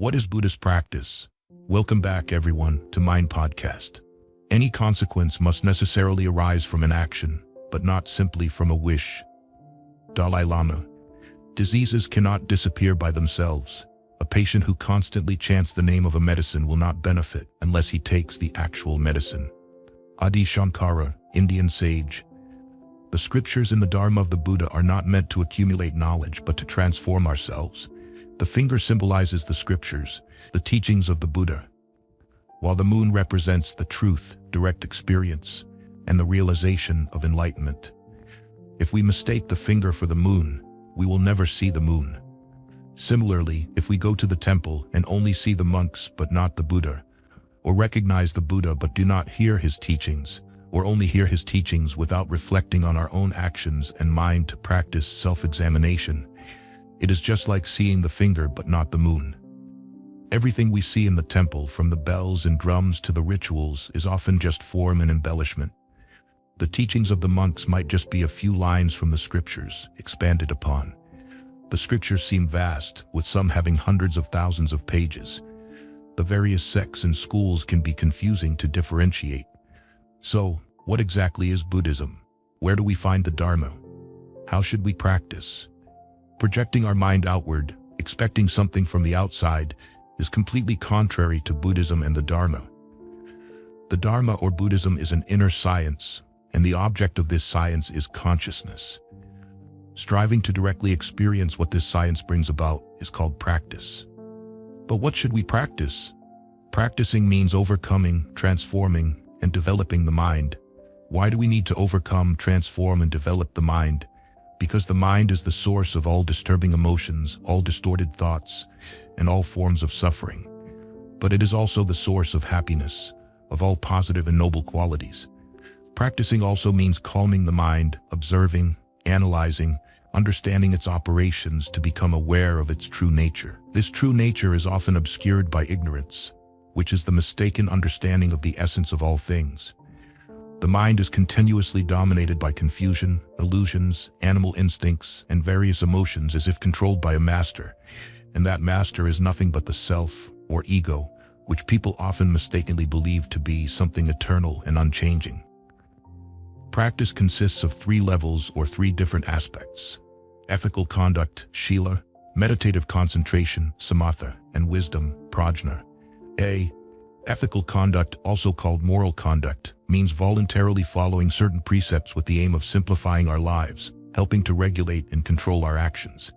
What is Buddhist practice? Welcome back, everyone, to Mind Podcast. Any consequence must necessarily arise from an action, but not simply from a wish. Dalai Lama. Diseases cannot disappear by themselves. A patient who constantly chants the name of a medicine will not benefit unless he takes the actual medicine. Adi Shankara, Indian sage. The scriptures in the Dharma of the Buddha are not meant to accumulate knowledge, but to transform ourselves. The finger symbolizes the scriptures, the teachings of the Buddha, while the moon represents the truth, direct experience, and the realization of enlightenment. If we mistake the finger for the moon, we will never see the moon. Similarly, if we go to the temple and only see the monks but not the Buddha, or recognize the Buddha but do not hear his teachings, or only hear his teachings without reflecting on our own actions and mind to practice self-examination, it is just like seeing the finger but not the moon. Everything we see in the temple, from the bells and drums to the rituals, is often just form and embellishment. The teachings of the monks might just be a few lines from the scriptures, expanded upon. The scriptures seem vast, with some having hundreds of thousands of pages. The various sects and schools can be confusing to differentiate. So, what exactly is Buddhism? Where do we find the Dharma? How should we practice? Projecting our mind outward, expecting something from the outside, is completely contrary to Buddhism and the Dharma. The Dharma or Buddhism is an inner science, and the object of this science is consciousness. Striving to directly experience what this science brings about is called practice. But what should we practice? Practicing means overcoming, transforming, and developing the mind. Why do we need to overcome, transform, and develop the mind? Because the mind is the source of all disturbing emotions, all distorted thoughts, and all forms of suffering. But it is also the source of happiness, of all positive and noble qualities. Practicing also means calming the mind, observing, analyzing, understanding its operations to become aware of its true nature. This true nature is often obscured by ignorance, which is the mistaken understanding of the essence of all things. The mind is continuously dominated by confusion, illusions, animal instincts, and various emotions as if controlled by a master, and that master is nothing but the self, or ego, which people often mistakenly believe to be something eternal and unchanging. Practice consists of 3 levels or 3 different aspects: ethical conduct, shila; meditative concentration, samatha; and wisdom, prajna. Ethical conduct, also called moral conduct, means voluntarily following certain precepts with the aim of simplifying our lives, helping to regulate and control our actions.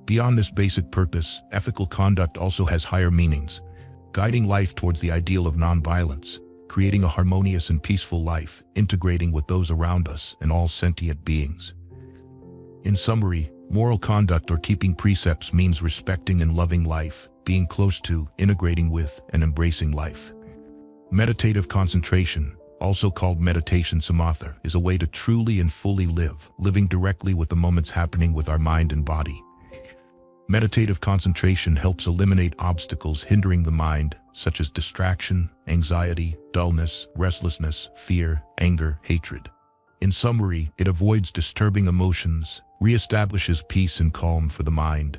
Beyond this basic purpose, ethical conduct also has higher meanings, guiding life towards the ideal of nonviolence, creating a harmonious and peaceful life, integrating with those around us and all sentient beings. In summary, moral conduct or keeping precepts means respecting and loving life, being close to, integrating with, and embracing life. Meditative concentration, also called meditation samatha, is a way to truly and fully live, living directly with the moments happening with our mind and body. Meditative concentration helps eliminate obstacles hindering the mind, such as distraction, anxiety, dullness, restlessness, fear, anger, hatred. In summary, it avoids disturbing emotions, reestablishes peace and calm for the mind.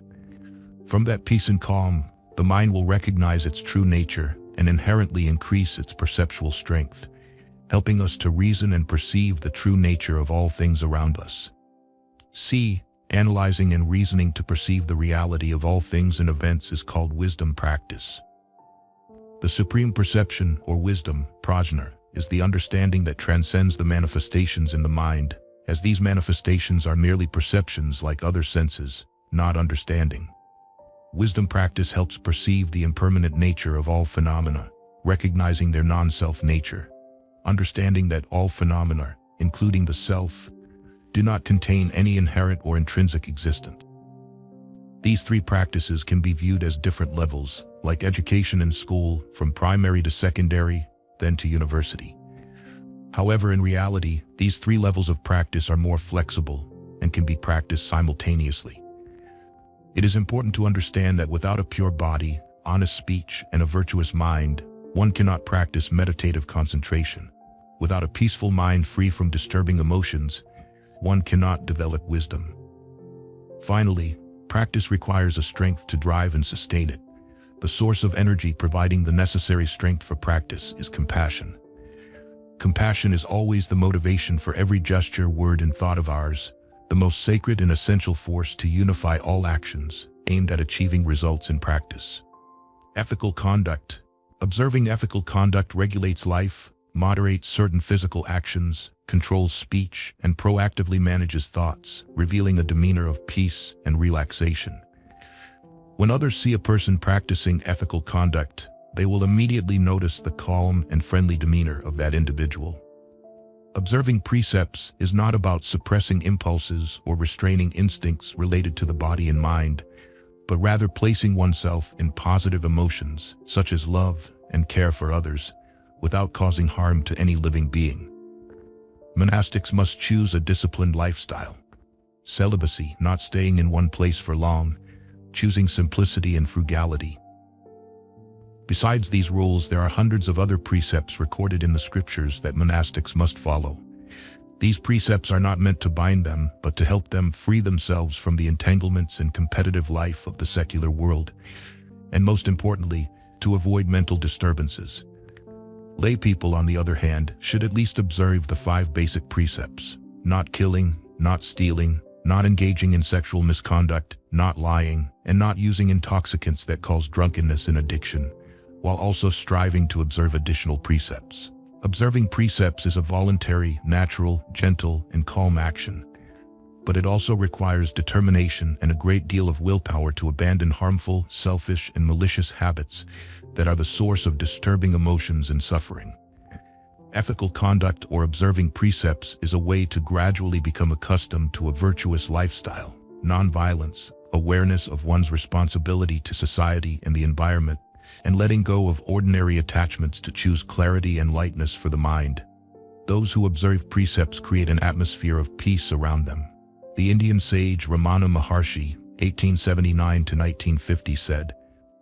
From that peace and calm, the mind will recognize its true nature and inherently increase its perceptual strength, helping us to reason and perceive the true nature of all things around us. Analyzing and reasoning to perceive the reality of all things and events is called wisdom practice. The supreme perception, or wisdom, prajna, is the understanding that transcends the manifestations in the mind, as these manifestations are merely perceptions like other senses, not understanding. Wisdom practice helps perceive the impermanent nature of all phenomena, recognizing their non-self nature, understanding that all phenomena, including the self, do not contain any inherent or intrinsic existence. These 3 practices can be viewed as different levels, like education in school, from primary to secondary, then to university. However, in reality, these 3 levels of practice are more flexible and can be practiced simultaneously. It is important to understand that without a pure body, honest speech, and a virtuous mind, one cannot practice meditative concentration. Without a peaceful mind free from disturbing emotions, one cannot develop wisdom. Finally, practice requires a strength to drive and sustain it. The source of energy providing the necessary strength for practice is compassion. Compassion is always the motivation for every gesture, word, and thought of ours, the most sacred and essential force to unify all actions aimed at achieving results in practice. Ethical conduct. Observing ethical conduct regulates life, moderates certain physical actions, controls speech, and proactively manages thoughts, revealing a demeanor of peace and relaxation. When others see a person practicing ethical conduct, they will immediately notice the calm and friendly demeanor of that individual. Observing precepts is not about suppressing impulses or restraining instincts related to the body and mind, but rather placing oneself in positive emotions, such as love and care for others, without causing harm to any living being. Monastics must choose a disciplined lifestyle. Celibacy, not staying in one place for long, choosing simplicity and frugality. Besides these rules, there are hundreds of other precepts recorded in the scriptures that monastics must follow. These precepts are not meant to bind them, but to help them free themselves from the entanglements and competitive life of the secular world, and most importantly, to avoid mental disturbances. Lay people, on the other hand, should at least observe the 5 basic precepts: not killing, not stealing, not engaging in sexual misconduct, not lying, and not using intoxicants that cause drunkenness and addiction, while also striving to observe additional precepts. Observing precepts is a voluntary, natural, gentle, and calm action, but it also requires determination and a great deal of willpower to abandon harmful, selfish, and malicious habits that are the source of disturbing emotions and suffering. Ethical conduct or observing precepts is a way to gradually become accustomed to a virtuous lifestyle, nonviolence, awareness of one's responsibility to society and the environment, and letting go of ordinary attachments to choose clarity and lightness for the mind. Those who observe precepts create an atmosphere of peace around them. The Indian sage Ramana Maharshi, 1879 to 1950, said,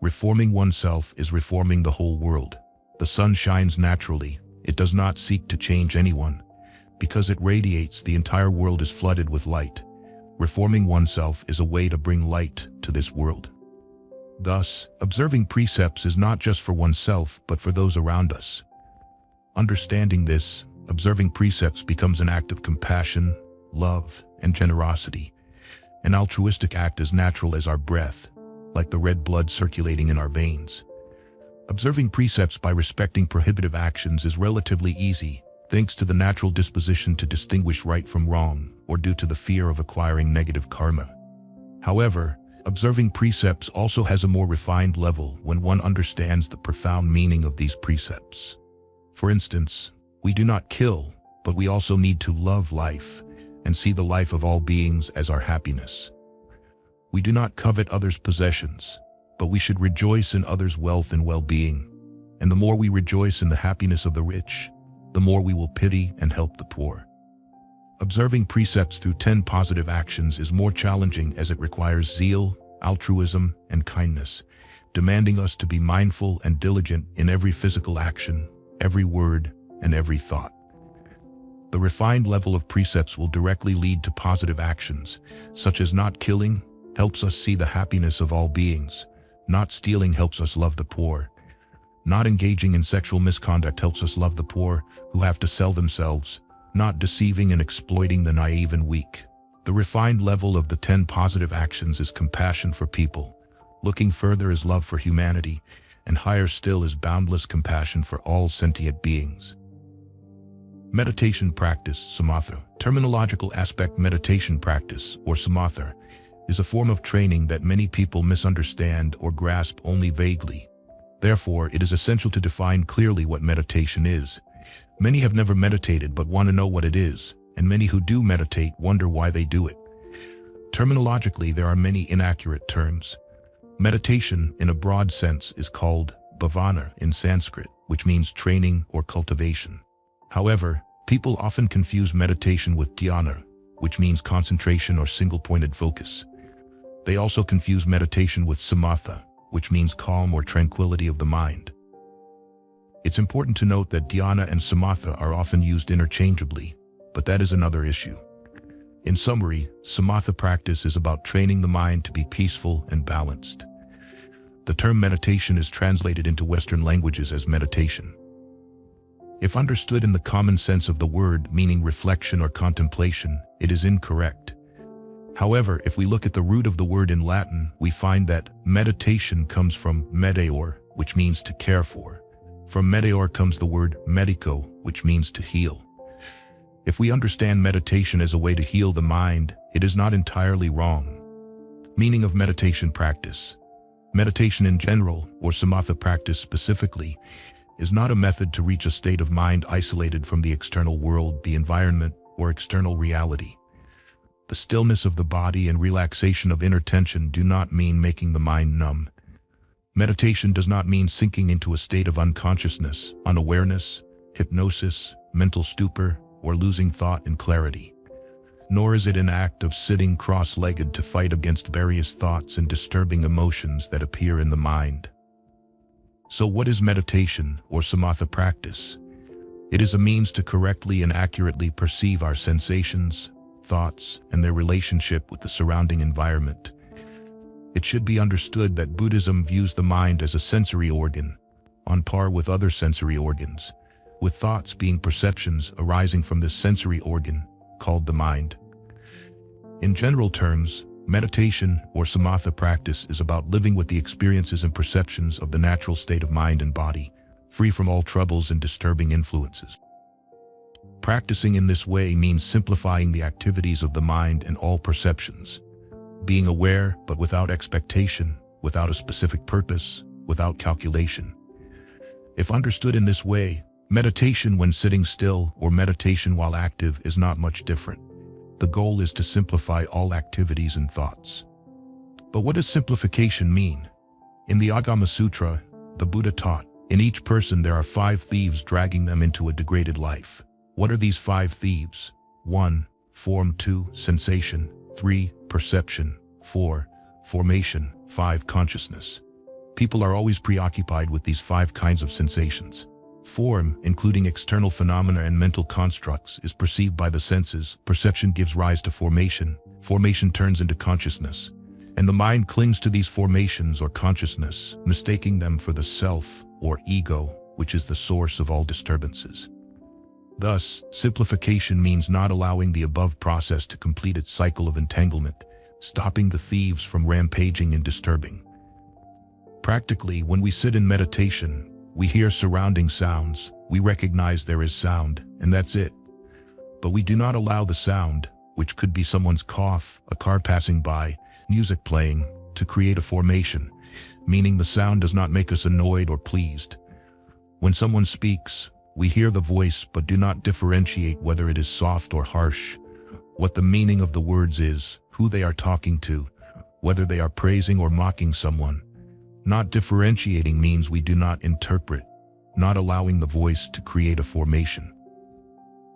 "Reforming oneself is reforming the whole world. The sun shines naturally. It does not seek to change anyone. Because it radiates, the entire world is flooded with light. Reforming oneself is a way to bring light to this world." Thus, observing precepts is not just for oneself, but for those around us. Understanding this, observing precepts becomes an act of compassion, love, and generosity, an altruistic act as natural as our breath, like the red blood circulating in our veins. Observing precepts by respecting prohibitive actions is relatively easy, thanks to the natural disposition to distinguish right from wrong, or due to the fear of acquiring negative karma. However, observing precepts also has a more refined level when one understands the profound meaning of these precepts. For instance, we do not kill, but we also need to love life and see the life of all beings as our happiness. We do not covet others' possessions, but we should rejoice in others' wealth and well-being. And the more we rejoice in the happiness of the rich, the more we will pity and help the poor. Observing precepts through 10 positive actions is more challenging as it requires zeal, altruism, and kindness, demanding us to be mindful and diligent in every physical action, every word, and every thought. The refined level of precepts will directly lead to positive actions, such as not killing helps us see the happiness of all beings, not stealing helps us love the poor, not engaging in sexual misconduct helps us love the poor who have to sell themselves, not deceiving and exploiting the naive and weak. The refined level of the 10 positive actions is compassion for people. Looking further is love for humanity, and higher still is boundless compassion for all sentient beings. Meditation practice, samatha. Terminological aspect: meditation practice, or samatha, is a form of training that many people misunderstand or grasp only vaguely. Therefore, it is essential to define clearly what meditation is. Many have never meditated but want to know what it is, and many who do meditate wonder why they do it. Terminologically, there are many inaccurate terms. Meditation, in a broad sense, is called bhavana in Sanskrit, which means training or cultivation. However, people often confuse meditation with dhyana, which means concentration or single-pointed focus. They also confuse meditation with samatha, which means calm or tranquility of the mind. It's important to note that dhyana and samatha are often used interchangeably, but that is another issue. In summary, samatha practice is about training the mind to be peaceful and balanced. The term meditation is translated into Western languages as meditation. If understood in the common sense of the word, meaning reflection or contemplation, it is incorrect. However, if we look at the root of the word in Latin, we find that meditation comes from medeor, which means to care for. From medeor comes the word medico, which means to heal. If we understand meditation as a way to heal the mind, it is not entirely wrong. Meaning of meditation practice. Meditation in general, or samatha practice specifically, is not a method to reach a state of mind isolated from the external world, the environment, or external reality. The stillness of the body and relaxation of inner tension do not mean making the mind numb. Meditation does not mean sinking into a state of unconsciousness, unawareness, hypnosis, mental stupor, or losing thought and clarity. Nor is it an act of sitting cross-legged to fight against various thoughts and disturbing emotions that appear in the mind. So what is meditation or samatha practice? It is a means to correctly and accurately perceive our sensations, thoughts, and their relationship with the surrounding environment. It should be understood that Buddhism views the mind as a sensory organ, on par with other sensory organs, with thoughts being perceptions arising from this sensory organ, called the mind. In general terms, meditation or samatha practice is about living with the experiences and perceptions of the natural state of mind and body, free from all troubles and disturbing influences. Practicing in this way means simplifying the activities of the mind and all perceptions, being aware but without expectation, without a specific purpose, without calculation. If understood in this way, meditation when sitting still or meditation while active is not much different. The goal is to simplify all activities and thoughts. But what does simplification mean? In the Agama Sutra, the Buddha taught, in each person there are 5 thieves dragging them into a degraded life. What are these 5 thieves? 1. Form. 2. Sensation. 3. Perception. 4. Formation. 5. Consciousness. People are always preoccupied with these 5 kinds of sensations. Form, including external phenomena and mental constructs, is perceived by the senses. Perception gives rise to formation. Formation turns into consciousness. And the mind clings to these formations or consciousness, mistaking them for the self or ego, which is the source of all disturbances. Thus, simplification means not allowing the above process to complete its cycle of entanglement, stopping the thieves from rampaging and disturbing. Practically, when we sit in meditation, we hear surrounding sounds, we recognize there is sound, and that's it. But we do not allow the sound, which could be someone's cough, a car passing by, music playing, to create a formation, meaning the sound does not make us annoyed or pleased. When someone speaks, we hear the voice but do not differentiate whether it is soft or harsh, what the meaning of the words is, who they are talking to, whether they are praising or mocking someone. Not differentiating means we do not interpret, not allowing the voice to create a formation.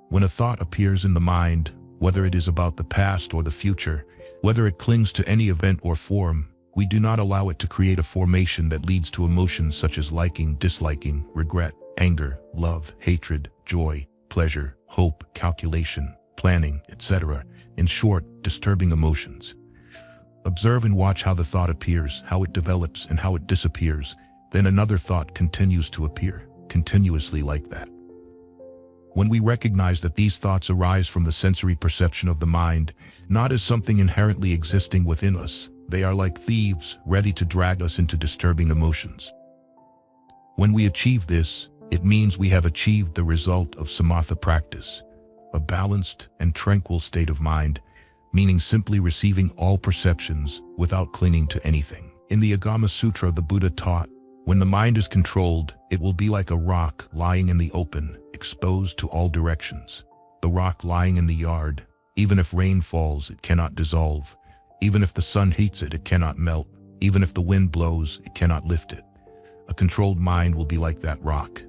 When a thought appears in the mind, whether it is about the past or the future, whether it clings to any event or form, we do not allow it to create a formation that leads to emotions such as liking, disliking, regret, anger, love, hatred, joy, pleasure, hope, calculation, planning, etc. In short, disturbing emotions. Observe and watch how the thought appears, how it develops, and how it disappears. Then another thought continues to appear, continuously like that. When we recognize that these thoughts arise from the sensory perception of the mind, not as something inherently existing within us, they are like thieves, ready to drag us into disturbing emotions. When we achieve this, it means we have achieved the result of samatha practice, a balanced and tranquil state of mind, meaning simply receiving all perceptions without clinging to anything. In the Agama Sutra, the Buddha taught, when the mind is controlled, it will be like a rock lying in the open, exposed to all directions. The rock lying in the yard, even if rain falls, it cannot dissolve. Even if the sun heats it, it cannot melt. Even if the wind blows, it cannot lift it. A controlled mind will be like that rock.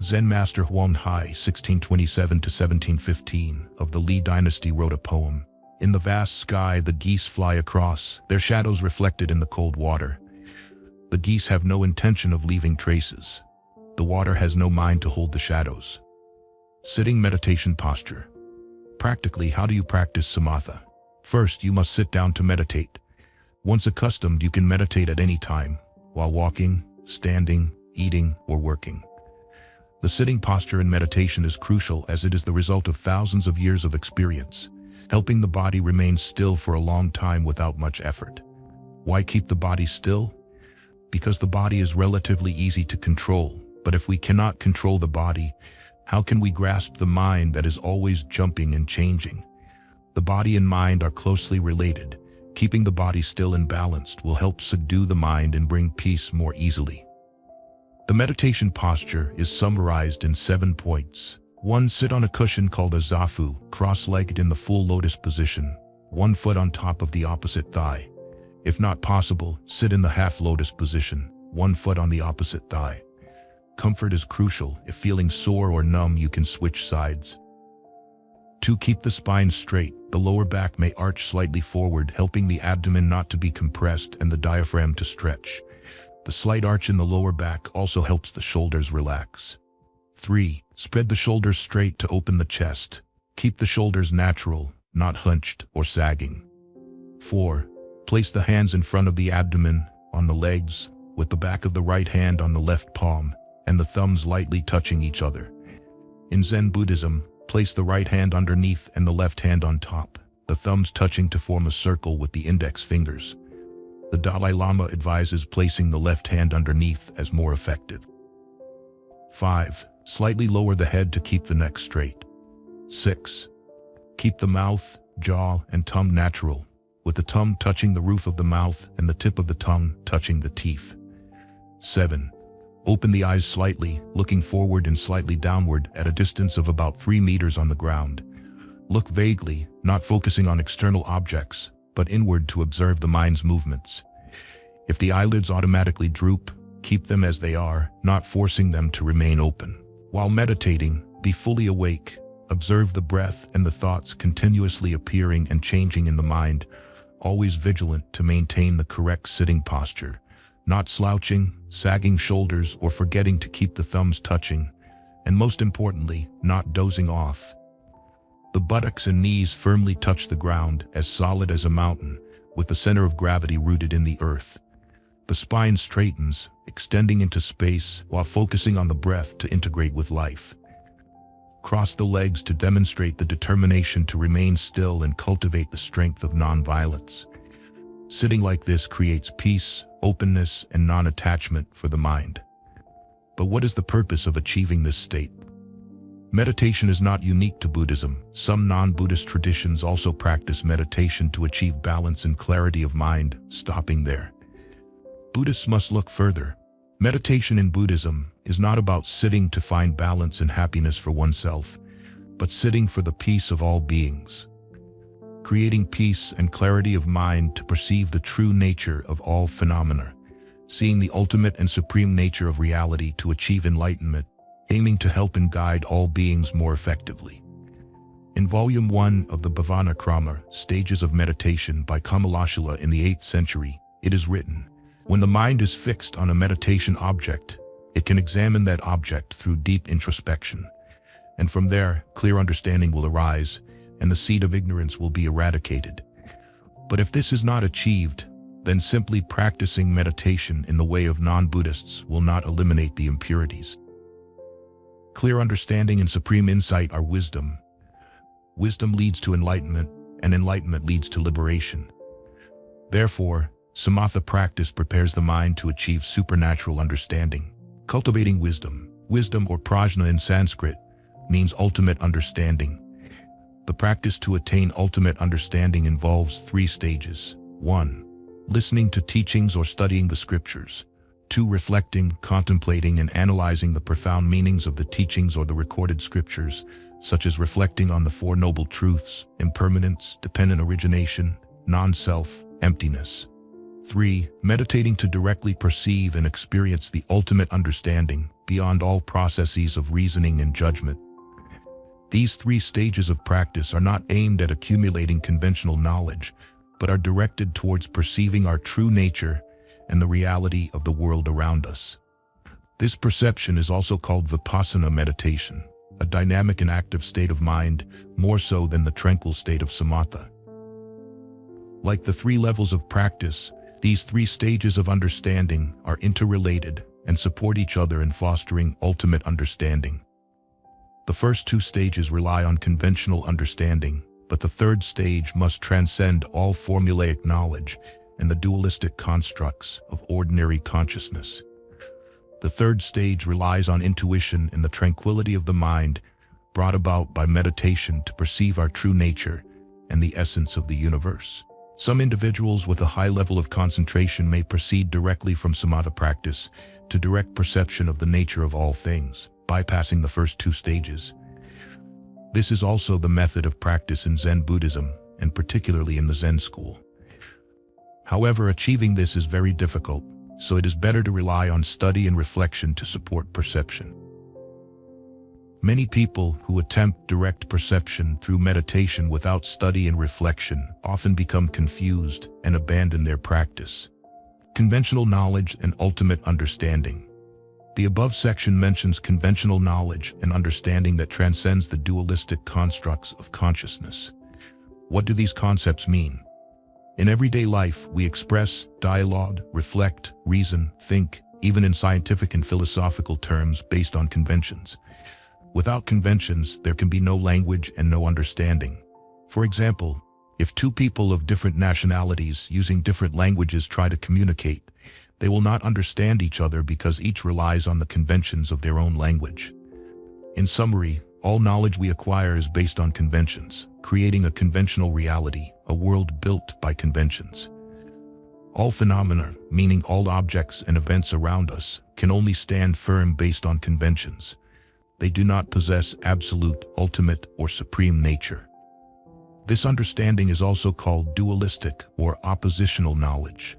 Zen master Huang Hai, 1627–1715, of the Li dynasty wrote a poem. In the vast sky, the geese fly across, their shadows reflected in the cold water. The geese have no intention of leaving traces. The water has no mind to hold the shadows. Sitting meditation posture. Practically, how do you practice samatha? First, you must sit down to meditate. Once accustomed, you can meditate at any time, while walking, standing, eating, or working. The sitting posture in meditation is crucial as it is the result of thousands of years of experience, helping the body remain still for a long time without much effort. Why keep the body still? Because the body is relatively easy to control, but if we cannot control the body, how can we grasp the mind that is always jumping and changing? The body and mind are closely related. Keeping the body still and balanced will help subdue the mind and bring peace more easily. The meditation posture is summarized in 7 points. 1. Sit on a cushion called a zafu, cross-legged in the full lotus position, 1 foot on top of the opposite thigh. If not possible, sit in the half lotus position, 1 foot on the opposite thigh. Comfort is crucial. If feeling sore or numb, you can switch sides. 2. Keep the spine straight. The lower back may arch slightly forward, helping the abdomen not to be compressed and the diaphragm to stretch. The slight arch in the lower back also helps the shoulders relax. 3. Spread the shoulders straight to open the chest. Keep the shoulders natural, not hunched or sagging. 4. Place the hands in front of the abdomen, on the legs, with the back of the right hand on the left palm, and the thumbs lightly touching each other. In Zen Buddhism, place the right hand underneath and the left hand on top, the thumbs touching to form a circle with the index fingers. The Dalai Lama advises placing the left hand underneath as more effective. 5. Slightly lower the head to keep the neck straight. 6. Keep the mouth, jaw, and tongue natural, with the tongue touching the roof of the mouth and the tip of the tongue touching the teeth. 7. Open the eyes slightly, looking forward and slightly downward at a distance of about 3 meters on the ground. Look vaguely, not focusing on external objects, but inward to observe the mind's movements. If the eyelids automatically droop, keep them as they are, not forcing them to remain open. While meditating, be fully awake. Observe the breath and the thoughts continuously appearing and changing in the mind, always vigilant to maintain the correct sitting posture, not slouching, sagging shoulders, or forgetting to keep the thumbs touching, and most importantly, not dozing off. The buttocks and knees firmly touch the ground, as solid as a mountain, with the center of gravity rooted in the earth. The spine straightens, extending into space while focusing on the breath to integrate with life. Cross the legs to demonstrate the determination to remain still and cultivate the strength of non-violence. Sitting like this creates peace, openness, and non-attachment for the mind. But what is the purpose of achieving this state? Meditation is not unique to Buddhism. Some non-Buddhist traditions also practice meditation to achieve balance and clarity of mind, stopping there. Buddhists must look further. Meditation in Buddhism is not about sitting to find balance and happiness for oneself, but sitting for the peace of all beings. Creating peace and clarity of mind to perceive the true nature of all phenomena, seeing the ultimate and supreme nature of reality to achieve enlightenment, aiming to help and guide all beings more effectively. In Volume 1 of the Bhavana Krama, Stages of Meditation by Kamalashila in the 8th century, it is written, "When the mind is fixed on a meditation object, it can examine that object through deep introspection, and from there, clear understanding will arise, and the seed of ignorance will be eradicated. But if this is not achieved, then simply practicing meditation in the way of non-Buddhists will not eliminate the impurities." Clear understanding and supreme insight are wisdom. Wisdom leads to enlightenment, and enlightenment leads to liberation. Therefore, samatha practice prepares the mind to achieve supernatural understanding. Cultivating wisdom, wisdom or prajna in Sanskrit, means ultimate understanding. The practice to attain ultimate understanding involves 3 stages. 1. Listening to teachings or studying the scriptures. 2. Reflecting, contemplating, and analyzing the profound meanings of the teachings or the recorded scriptures, such as reflecting on the 4 noble truths: impermanence, dependent origination, non-self, emptiness. 3. Meditating to directly perceive and experience the ultimate understanding, beyond all processes of reasoning and judgment. These 3 stages of practice are not aimed at accumulating conventional knowledge, but are directed towards perceiving our true nature and the reality of the world around us. This perception is also called vipassana meditation, a dynamic and active state of mind, more so than the tranquil state of samatha. Like the 3 levels of practice, These three stages of understanding are interrelated and support each other in fostering ultimate understanding. The first two stages rely on conventional understanding, but the third stage must transcend all formulaic knowledge and the dualistic constructs of ordinary consciousness. The third stage relies on intuition and the tranquility of the mind, brought about by meditation to perceive our true nature and the essence of the universe. Some individuals with a high level of concentration may proceed directly from samatha practice to direct perception of the nature of all things, bypassing the first two stages. This is also the method of practice in Zen Buddhism, and particularly in the Zen school. However, achieving this is very difficult, so it is better to rely on study and reflection to support perception. Many people who attempt direct perception through meditation without study and reflection often become confused and abandon their practice. Conventional knowledge and ultimate understanding. The above section mentions conventional knowledge and understanding that transcends the dualistic constructs of consciousness. What do these concepts mean? In everyday life, we express, dialogue, reflect, reason, think, even in scientific and philosophical terms based on conventions. Without conventions, there can be no language and no understanding. For example, if two people of different nationalities using different languages try to communicate, they will not understand each other because each relies on the conventions of their own language. In summary, all knowledge we acquire is based on conventions, creating a conventional reality, a world built by conventions. All phenomena, meaning all objects and events around us, can only stand firm based on conventions. They do not possess absolute, ultimate, or supreme nature. This understanding is also called dualistic or oppositional knowledge.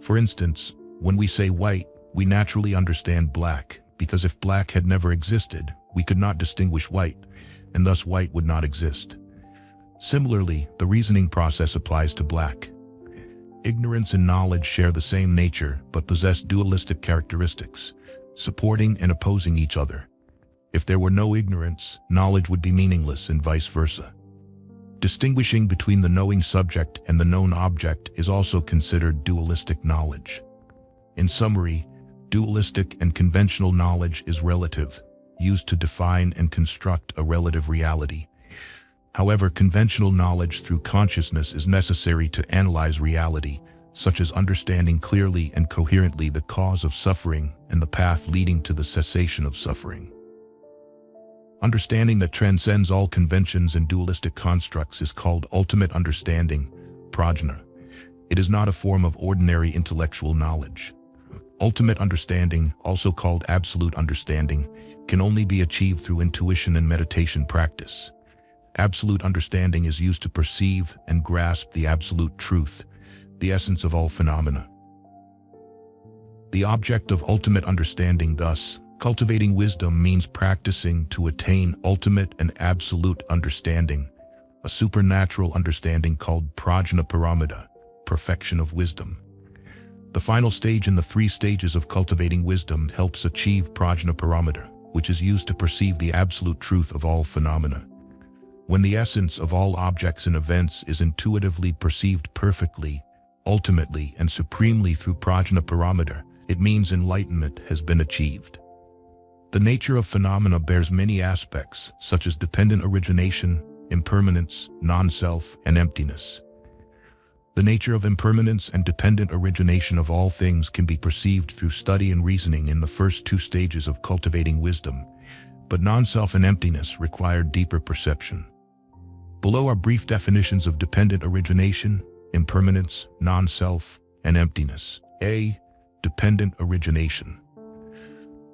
For instance, when we say white, we naturally understand black, because if black had never existed, we could not distinguish white, and thus white would not exist. Similarly, the reasoning process applies to black. Ignorance and knowledge share the same nature, but possess dualistic characteristics, supporting and opposing each other. If there were no ignorance, knowledge would be meaningless and vice versa. Distinguishing between the knowing subject and the known object is also considered dualistic knowledge. In summary, dualistic and conventional knowledge is relative, used to define and construct a relative reality. However, conventional knowledge through consciousness is necessary to analyze reality, such as understanding clearly and coherently the cause of suffering and the path leading to the cessation of suffering. Understanding that transcends all conventions and dualistic constructs is called ultimate understanding, prajna. It is not a form of ordinary intellectual knowledge. Ultimate understanding, also called absolute understanding, can only be achieved through intuition and meditation practice. Absolute understanding is used to perceive and grasp the absolute truth, the essence of all phenomena. The object of ultimate understanding, thus, cultivating wisdom means practicing to attain ultimate and absolute understanding, a supernatural understanding called prajna paramita, perfection of wisdom. The final stage in the three stages of cultivating wisdom helps achieve prajna paramita, which is used to perceive the absolute truth of all phenomena. When the essence of all objects and events is intuitively perceived perfectly, ultimately and supremely through prajna paramita, it means enlightenment has been achieved. The nature of phenomena bears many aspects, such as dependent origination, impermanence, non-self, and emptiness. The nature of impermanence and dependent origination of all things can be perceived through study and reasoning in the first two stages of cultivating wisdom, but non-self and emptiness require deeper perception. Below are brief definitions of dependent origination, impermanence, non-self, and emptiness. A. Dependent origination.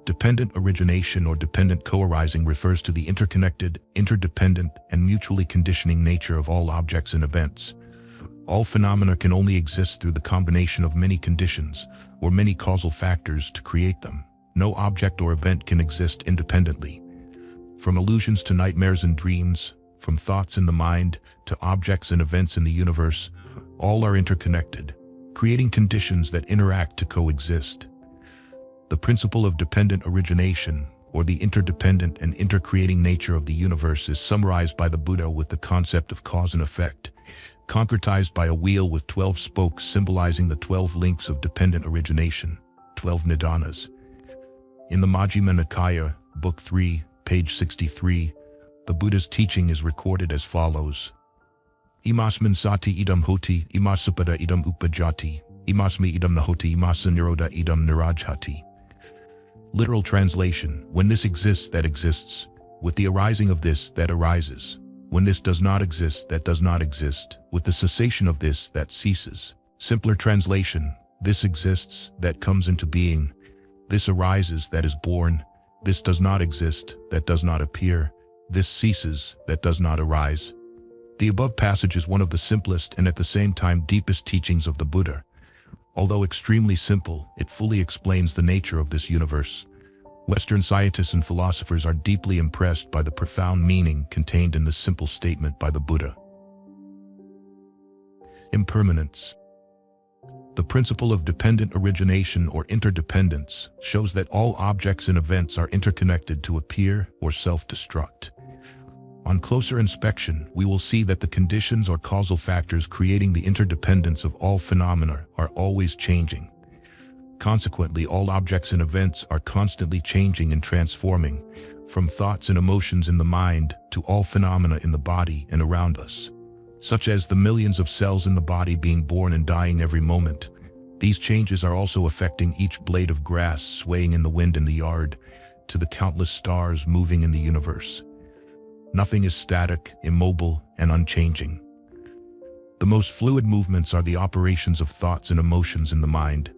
Dependent origination or dependent co-arising refers to the interconnected, interdependent, and mutually conditioning nature of all objects and events. All phenomena can only exist through the combination of many conditions or many causal factors to create them. No object or event can exist independently. From illusions to nightmares and dreams, from thoughts in the mind to objects and events in the universe, all are interconnected, creating conditions that interact to coexist. The principle of dependent origination, or the interdependent and intercreating nature of the universe, is summarized by the Buddha with the concept of cause and effect, concretized by a wheel with 12 spokes symbolizing the 12 links of dependent origination, 12 nidanas. In the Majjhima Nikaya, Book 3, page 63, the Buddha's teaching is recorded as follows. Imasmin sati idam hoti, imasupada idam upajati, imasmi idam nahoti, imasa niroda idam nirajhati. Literal translation: when this exists, that exists. With the arising of this, that arises. When this does not exist, that does not exist. With the cessation of this, that ceases. Simpler translation: this exists, that comes into being. This arises, that is born. This does not exist, that does not appear. This ceases, that does not arise. The above passage is one of the simplest and at the same time deepest teachings of the Buddha. Although extremely simple, it fully explains the nature of this universe. Western scientists and philosophers are deeply impressed by the profound meaning contained in this simple statement by the Buddha. Impermanence. The principle of dependent origination or interdependence shows that all objects and events are interconnected to appear or self-destruct. On closer inspection, we will see that the conditions or causal factors creating the interdependence of all phenomena are always changing. Consequently, all objects and events are constantly changing and transforming, from thoughts and emotions in the mind to all phenomena in the body and around us, such as the millions of cells in the body being born and dying every moment. These changes are also affecting each blade of grass swaying in the wind in the yard, to the countless stars moving in the universe. Nothing is static, immobile, and unchanging. The most fluid movements are the operations of thoughts and emotions in the mind.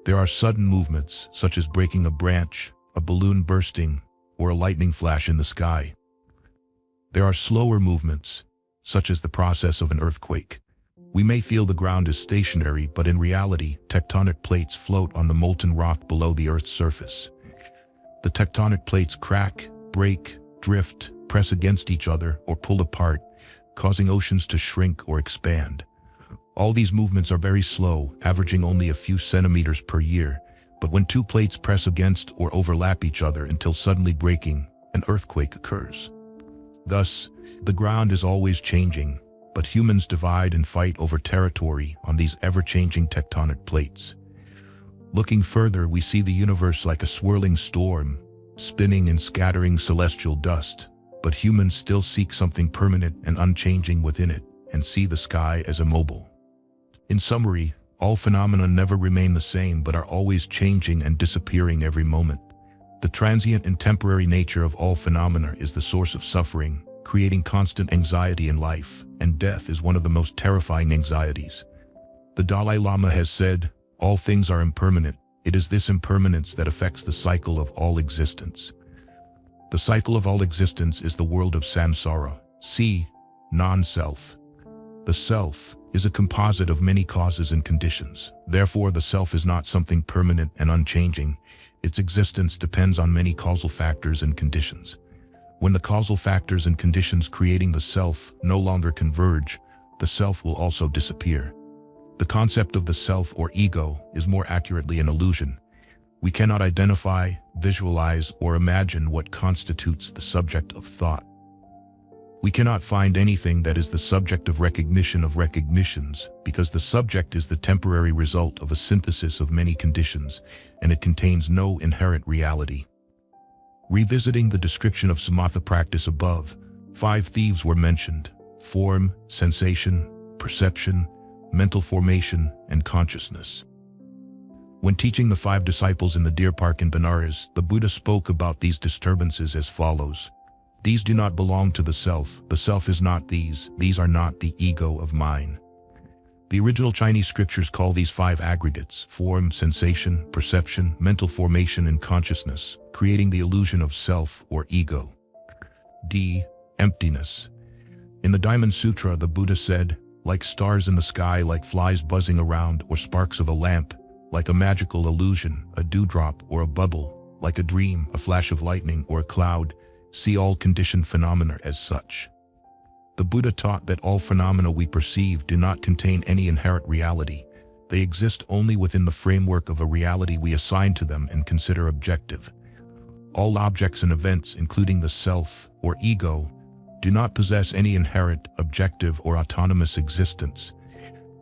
There are sudden movements, such as breaking a branch, a balloon bursting, or a lightning flash in the sky. There are slower movements, such as the process of an earthquake. We may feel the ground is stationary, but in reality, tectonic plates float on the molten rock below the Earth's surface. The tectonic plates crack, break, drift, press against each other, or pull apart, causing oceans to shrink or expand. All these movements are very slow, averaging only a few centimeters per year, but when two plates press against or overlap each other until suddenly breaking, an earthquake occurs. Thus, the ground is always changing, but humans divide and fight over territory on these ever-changing tectonic plates. Looking further, we see the universe like a swirling storm, spinning and scattering celestial dust, but humans still seek something permanent and unchanging within it, and see the sky as immobile. In summary, all phenomena never remain the same but are always changing and disappearing every moment. The transient and temporary nature of all phenomena is the source of suffering, creating constant anxiety in life, and death is one of the most terrifying anxieties. The Dalai Lama has said, "All things are impermanent. It is this impermanence that affects the cycle of all existence." The cycle of all existence is the world of samsara, see, non-self. The self is a composite of many causes and conditions. Therefore, the self is not something permanent and unchanging. Its existence depends on many causal factors and conditions. When the causal factors and conditions creating the self no longer converge, the self will also disappear. The concept of the self or ego is more accurately an illusion. We cannot identify, visualize, or imagine what constitutes the subject of thought. We cannot find anything that is the subject of recognition of recognitions, because the subject is the temporary result of a synthesis of many conditions, and it contains no inherent reality. Revisiting the description of samatha practice above, 5 thieves were mentioned: form, sensation, perception, mental formation, and consciousness. When teaching the 5 disciples in the deer park in Benares, the Buddha spoke about these disturbances as follows. These do not belong to the self is not these are not the ego of mine. The original Chinese scriptures call these 5 aggregates: form, sensation, perception, mental formation, and consciousness, creating the illusion of self or ego. D. Emptiness. In the Diamond Sutra, the Buddha said, like stars in the sky, like flies buzzing around, or sparks of a lamp, like a magical illusion, a dewdrop or a bubble, like a dream, a flash of lightning, or a cloud, see all conditioned phenomena as such. The Buddha taught that all phenomena we perceive do not contain any inherent reality. They exist only within the framework of a reality we assign to them and consider objective. All objects and events, including the self or ego, do not possess any inherent, objective, or autonomous existence.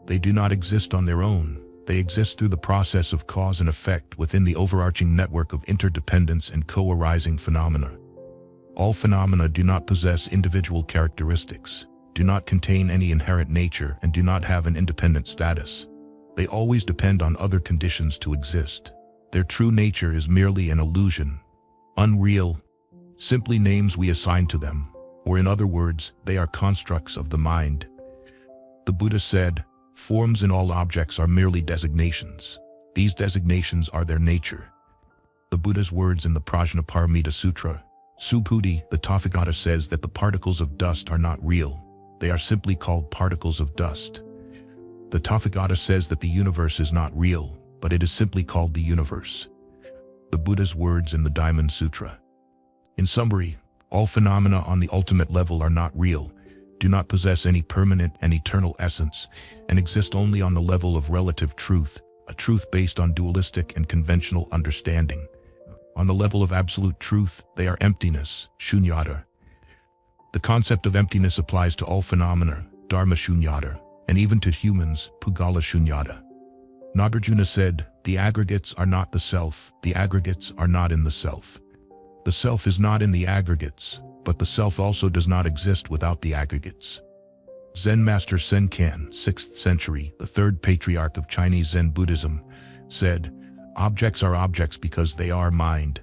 They do not exist on their own. They exist through the process of cause and effect within the overarching network of interdependence and co-arising phenomena. All phenomena do not possess individual characteristics, do not contain any inherent nature, and do not have an independent status. They always depend on other conditions to exist. Their true nature is merely an illusion, unreal, simply names we assign to them, or in other words, they are constructs of the mind. The Buddha said, "Forms in all objects are merely designations. These designations are their nature." The Buddha's words in the Prajnaparamita Sutra, Subhuti, the Tathagata says that the particles of dust are not real. They are simply called particles of dust. The Tathagata says that the universe is not real, but it is simply called the universe. The Buddha's words in the Diamond Sutra. In summary, all phenomena on the ultimate level are not real, do not possess any permanent and eternal essence, and exist only on the level of relative truth, a truth based on dualistic and conventional understanding. On the level of absolute truth, they are emptiness, shunyata. The concept of emptiness applies to all phenomena, dharma shunyata, and even to humans, pugala shunyata. Nagarjuna said, "The aggregates are not the self, the aggregates are not in the self. The self is not in the aggregates, but the self also does not exist without the aggregates." Zen Master Senkan, 6th century, the third patriarch of Chinese Zen Buddhism, said, "Objects are objects because they are mind.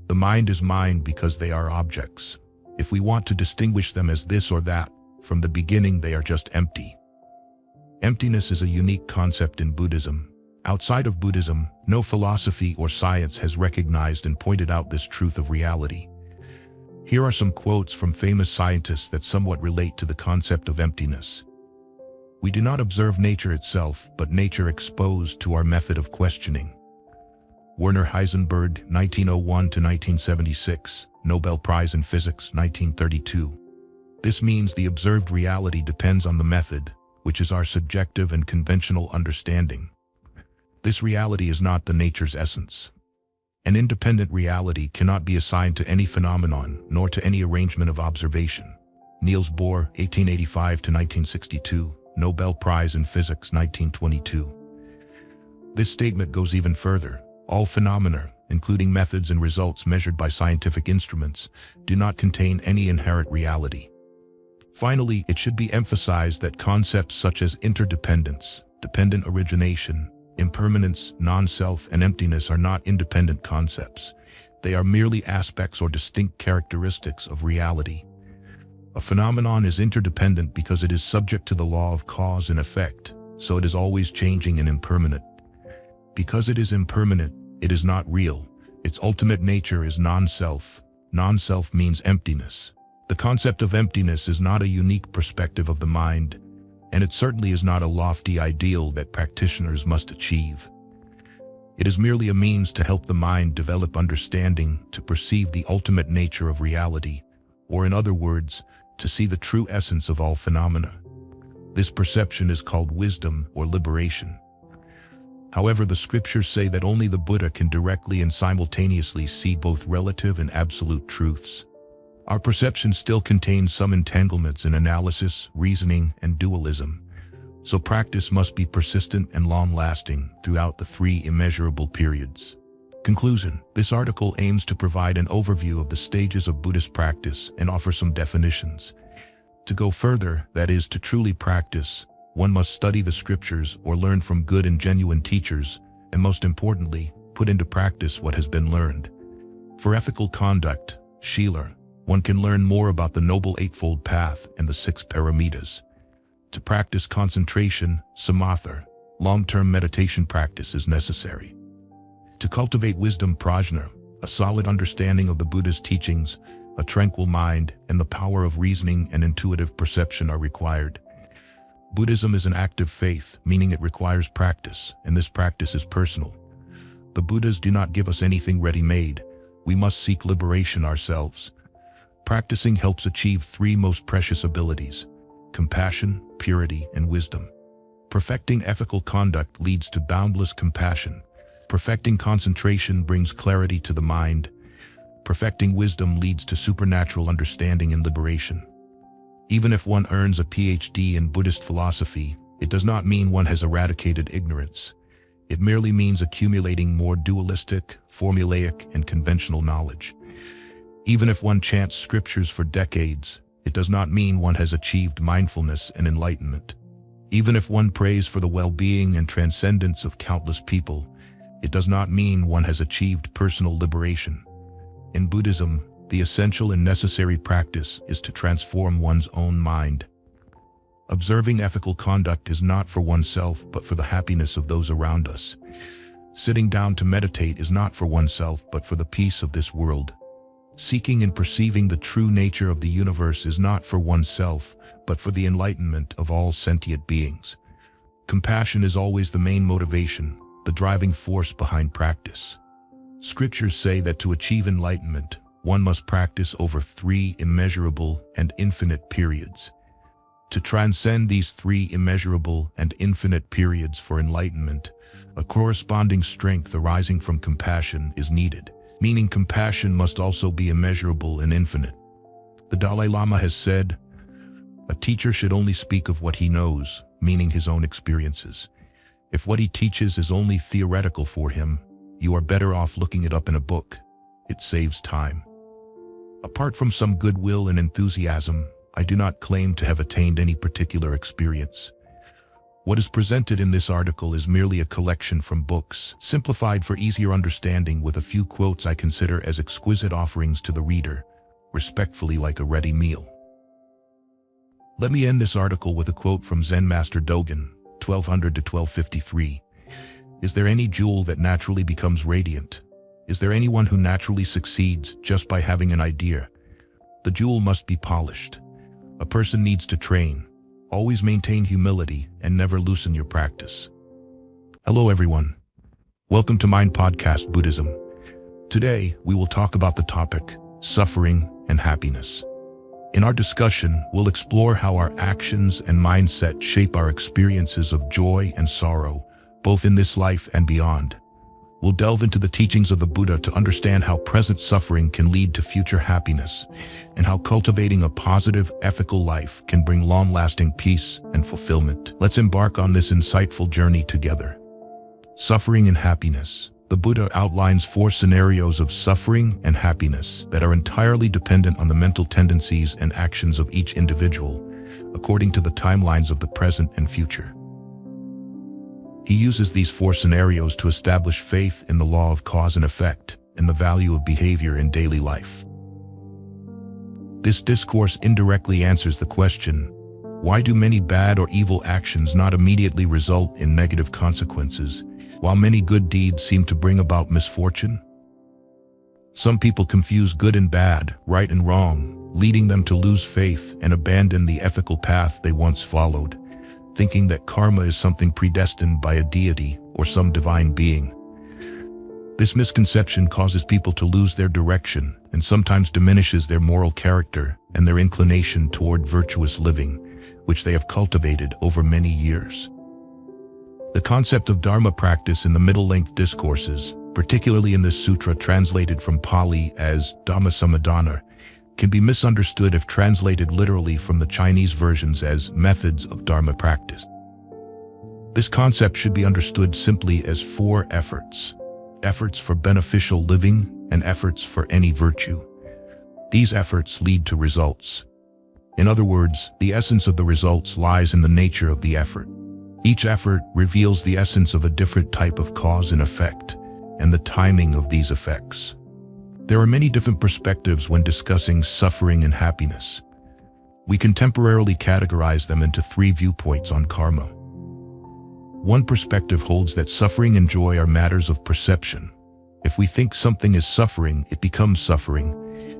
The mind is mind because they are objects. If we want to distinguish them as this or that, from the beginning they are just empty." Emptiness is a unique concept in Buddhism. Outside of Buddhism, no philosophy or science has recognized and pointed out this truth of reality. Here are some quotes from famous scientists that somewhat relate to the concept of emptiness. "We do not observe nature itself, but nature exposed to our method of questioning." Werner Heisenberg, 1901 to 1976, Nobel Prize in Physics, 1932. "This means the observed reality depends on the method, which is our subjective and conventional understanding. This reality is not the nature's essence. An independent reality cannot be assigned to any phenomenon, nor to any arrangement of observation." Niels Bohr, 1885 to 1962, Nobel Prize in Physics, 1922. This statement goes even further. All phenomena, including methods and results measured by scientific instruments, do not contain any inherent reality. Finally, it should be emphasized that concepts such as interdependence, dependent origination, impermanence, non-self, and emptiness are not independent concepts. They are merely aspects or distinct characteristics of reality. A phenomenon is interdependent because it is subject to the law of cause and effect, so it is always changing and impermanent. Because it is impermanent, it is not real. Its ultimate nature is non-self. Non-self means emptiness. The concept of emptiness is not a unique perspective of the mind, and it certainly is not a lofty ideal that practitioners must achieve. It is merely a means to help the mind develop understanding, to perceive the ultimate nature of reality, or in other words, to see the true essence of all phenomena. This perception is called wisdom or liberation. However, the scriptures say that only the Buddha can directly and simultaneously see both relative and absolute truths. Our perception still contains some entanglements in analysis, reasoning, and dualism, so practice must be persistent and long-lasting throughout the three immeasurable periods. Conclusion: this article aims to provide an overview of the stages of Buddhist practice and offer some definitions. To go further, that is, to truly practice, one must study the scriptures or learn from good and genuine teachers, and most importantly, put into practice what has been learned. For ethical conduct, Shila, one can learn more about the Noble Eightfold Path and the 6 paramitas. To practice concentration, samatha, long-term meditation practice is necessary. To cultivate wisdom, prajna, a solid understanding of the Buddha's teachings, a tranquil mind, and the power of reasoning and intuitive perception are required. Buddhism is an active faith, meaning it requires practice, and this practice is personal. The Buddhas do not give us anything ready-made. We must seek liberation ourselves. Practicing helps achieve 3 most precious abilities: compassion, purity, and wisdom. Perfecting ethical conduct leads to boundless compassion. Perfecting concentration brings clarity to the mind. Perfecting wisdom leads to supernatural understanding and liberation. Even if one earns a PhD in Buddhist philosophy, it does not mean one has eradicated ignorance. It merely means accumulating more dualistic, formulaic, and conventional knowledge. Even if one chants scriptures for decades, it does not mean one has achieved mindfulness and enlightenment. Even if one prays for the well-being and transcendence of countless people, it does not mean one has achieved personal liberation. In Buddhism, the essential and necessary practice is to transform one's own mind. Observing ethical conduct is not for oneself, but for the happiness of those around us. Sitting down to meditate is not for oneself, but for the peace of this world. Seeking and perceiving the true nature of the universe is not for oneself, but for the enlightenment of all sentient beings. Compassion is always the main motivation, the driving force behind practice. Scriptures say that to achieve enlightenment, one must practice over 3 immeasurable and infinite periods. To transcend these 3 immeasurable and infinite periods for enlightenment, a corresponding strength arising from compassion is needed, meaning compassion must also be immeasurable and infinite. The Dalai Lama has said, "A teacher should only speak of what he knows," meaning his own experiences. If what he teaches is only theoretical for him, you are better off looking it up in a book. It saves time. Apart from some goodwill and enthusiasm, I do not claim to have attained any particular experience. What is presented in this article is merely a collection from books, simplified for easier understanding with a few quotes I consider as exquisite offerings to the reader, respectfully like a ready meal. Let me end this article with a quote from Zen Master Dogen, 1200 to 1253. "Is there any jewel that naturally becomes radiant? Is there anyone who naturally succeeds just by having an idea? The jewel must be polished. A person needs to train. Always maintain humility and never loosen your practice." Hello everyone. Welcome to Mind Podcast Buddhism. Today, we will talk about the topic, suffering and happiness. In our discussion, we'll explore how our actions and mindset shape our experiences of joy and sorrow, both in this life and beyond. We'll delve into the teachings of the Buddha to understand how present suffering can lead to future happiness, and how cultivating a positive, ethical life can bring long-lasting peace and fulfillment. Let's embark on this insightful journey together. Suffering and happiness. The Buddha outlines 4 scenarios of suffering and happiness that are entirely dependent on the mental tendencies and actions of each individual, according to the timelines of the present and future. He uses these 4 scenarios to establish faith in the law of cause and effect and the value of behavior in daily life. This discourse indirectly answers the question, why do many bad or evil actions not immediately result in negative consequences, while many good deeds seem to bring about misfortune? Some people confuse good and bad, right and wrong, leading them to lose faith and abandon the ethical path they once followed, thinking that karma is something predestined by a deity or some divine being. This misconception causes people to lose their direction and sometimes diminishes their moral character and their inclination toward virtuous living, which they have cultivated over many years. The concept of Dharma practice in the middle-length discourses, particularly in this sutra translated from Pali as Dhammasamadana, can be misunderstood if translated literally from the Chinese versions as methods of Dharma practice. This concept should be understood simply as 4 efforts. Efforts for beneficial living and efforts for any virtue. These efforts lead to results. In other words, the essence of the results lies in the nature of the effort. Each effort reveals the essence of a different type of cause and effect, and the timing of these effects. There are many different perspectives when discussing suffering and happiness. We can temporarily categorize them into 3 viewpoints on karma. One perspective holds that suffering and joy are matters of perception. If we think something is suffering, it becomes suffering.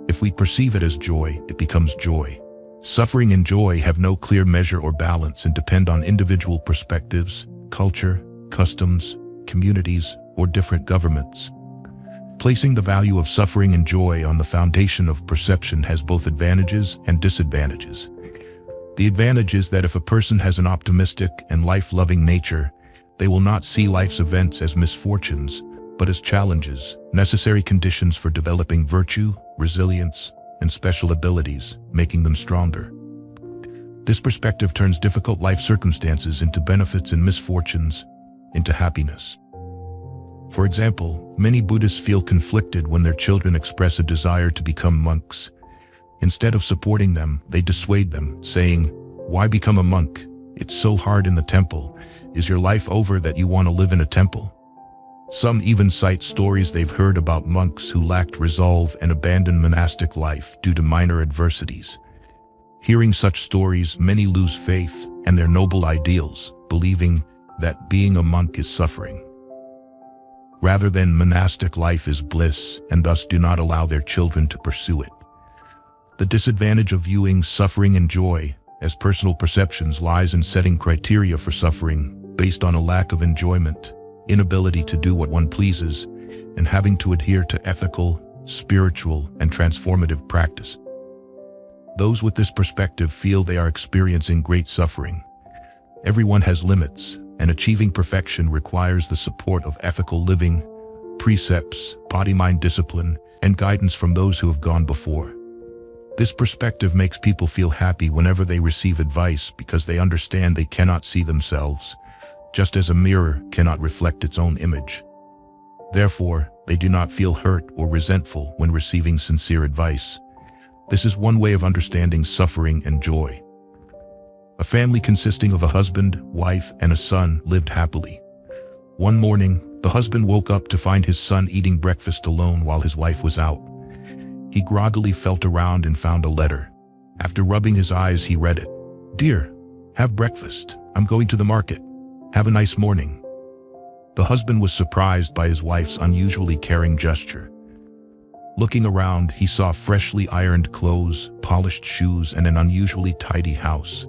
If we perceive it as joy, it becomes joy. Suffering and joy have no clear measure or balance and depend on individual perspectives, culture, customs, communities, or different governments. Placing the value of suffering and joy on the foundation of perception has both advantages and disadvantages. The advantage is that if a person has an optimistic and life-loving nature, they will not see life's events as misfortunes, but as challenges, necessary conditions for developing virtue, resilience, and special abilities, making them stronger. This perspective turns difficult life circumstances into benefits and misfortunes into happiness. For example, many Buddhists feel conflicted when their children express a desire to become monks. Instead of supporting them, they dissuade them, saying, "Why become a monk? It's so hard in the temple. Is your life over that you want to live in a temple?" Some even cite stories they've heard about monks who lacked resolve and abandoned monastic life due to minor adversities. Hearing such stories, many lose faith and their noble ideals, believing that being a monk is suffering, rather than monastic life is bliss, and thus do not allow their children to pursue it. The disadvantage of viewing suffering and joy as personal perceptions lies in setting criteria for suffering based on a lack of enjoyment, inability to do what one pleases, and having to adhere to ethical, spiritual, and transformative practice. Those with this perspective feel they are experiencing great suffering. Everyone has limits, and achieving perfection requires the support of ethical living, precepts, body-mind discipline, and guidance from those who have gone before. This perspective makes people feel happy whenever they receive advice because they understand they cannot see themselves, just as a mirror cannot reflect its own image. Therefore, they do not feel hurt or resentful when receiving sincere advice. This is one way of understanding suffering and joy. A family consisting of a husband, wife, and a son lived happily. One morning, the husband woke up to find his son eating breakfast alone while his wife was out. He groggily felt around and found a letter. After rubbing his eyes, he read it. "Dear, have breakfast. I'm going to the market. Have a nice morning." The husband was surprised by his wife's unusually caring gesture. Looking around, he saw freshly ironed clothes, polished shoes, and an unusually tidy house.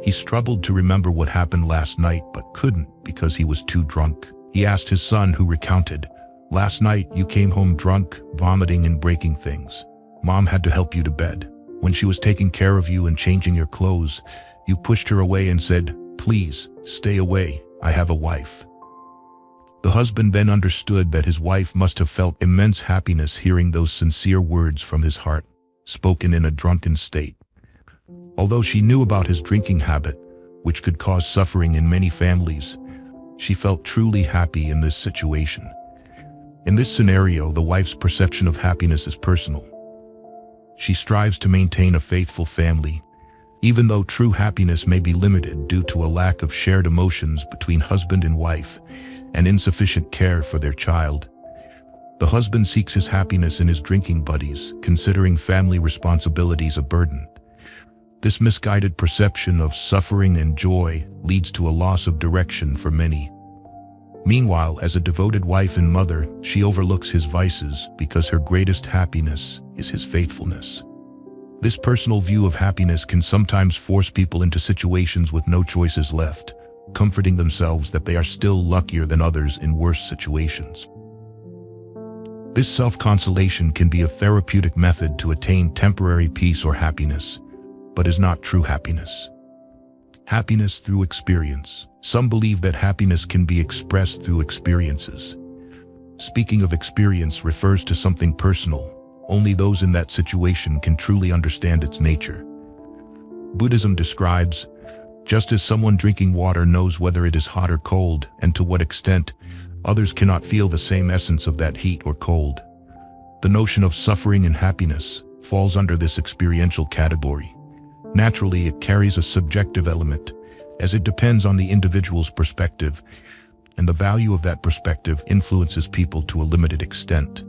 He struggled to remember what happened last night, but couldn't because he was too drunk. He asked his son, who recounted, "Last night you came home drunk, vomiting and breaking things. Mom had to help you to bed. When she was taking care of you and changing your clothes, you pushed her away and said, 'Please, stay away, I have a wife.'" The husband then understood that his wife must have felt immense happiness hearing those sincere words from his heart, spoken in a drunken state. Although she knew about his drinking habit, which could cause suffering in many families, she felt truly happy in this situation. In this scenario, the wife's perception of happiness is personal. She strives to maintain a faithful family, even though true happiness may be limited due to a lack of shared emotions between husband and wife and insufficient care for their child. The husband seeks his happiness in his drinking buddies, considering family responsibilities a burden. This misguided perception of suffering and joy leads to a loss of direction for many. Meanwhile, as a devoted wife and mother, she overlooks his vices because her greatest happiness is his faithfulness. This personal view of happiness can sometimes force people into situations with no choices left, comforting themselves that they are still luckier than others in worse situations. This self-consolation can be a therapeutic method to attain temporary peace or happiness, but is not true happiness. Happiness through experience. Some believe that happiness can be expressed through experiences. Speaking of experience refers to something personal. Only those in that situation can truly understand its nature. Buddhism describes, just as someone drinking water knows whether it is hot or cold and to what extent, others cannot feel the same essence of that heat or cold. The notion of suffering and happiness falls under this experiential category. Naturally, it carries a subjective element, as it depends on the individual's perspective, and the value of that perspective influences people to a limited extent.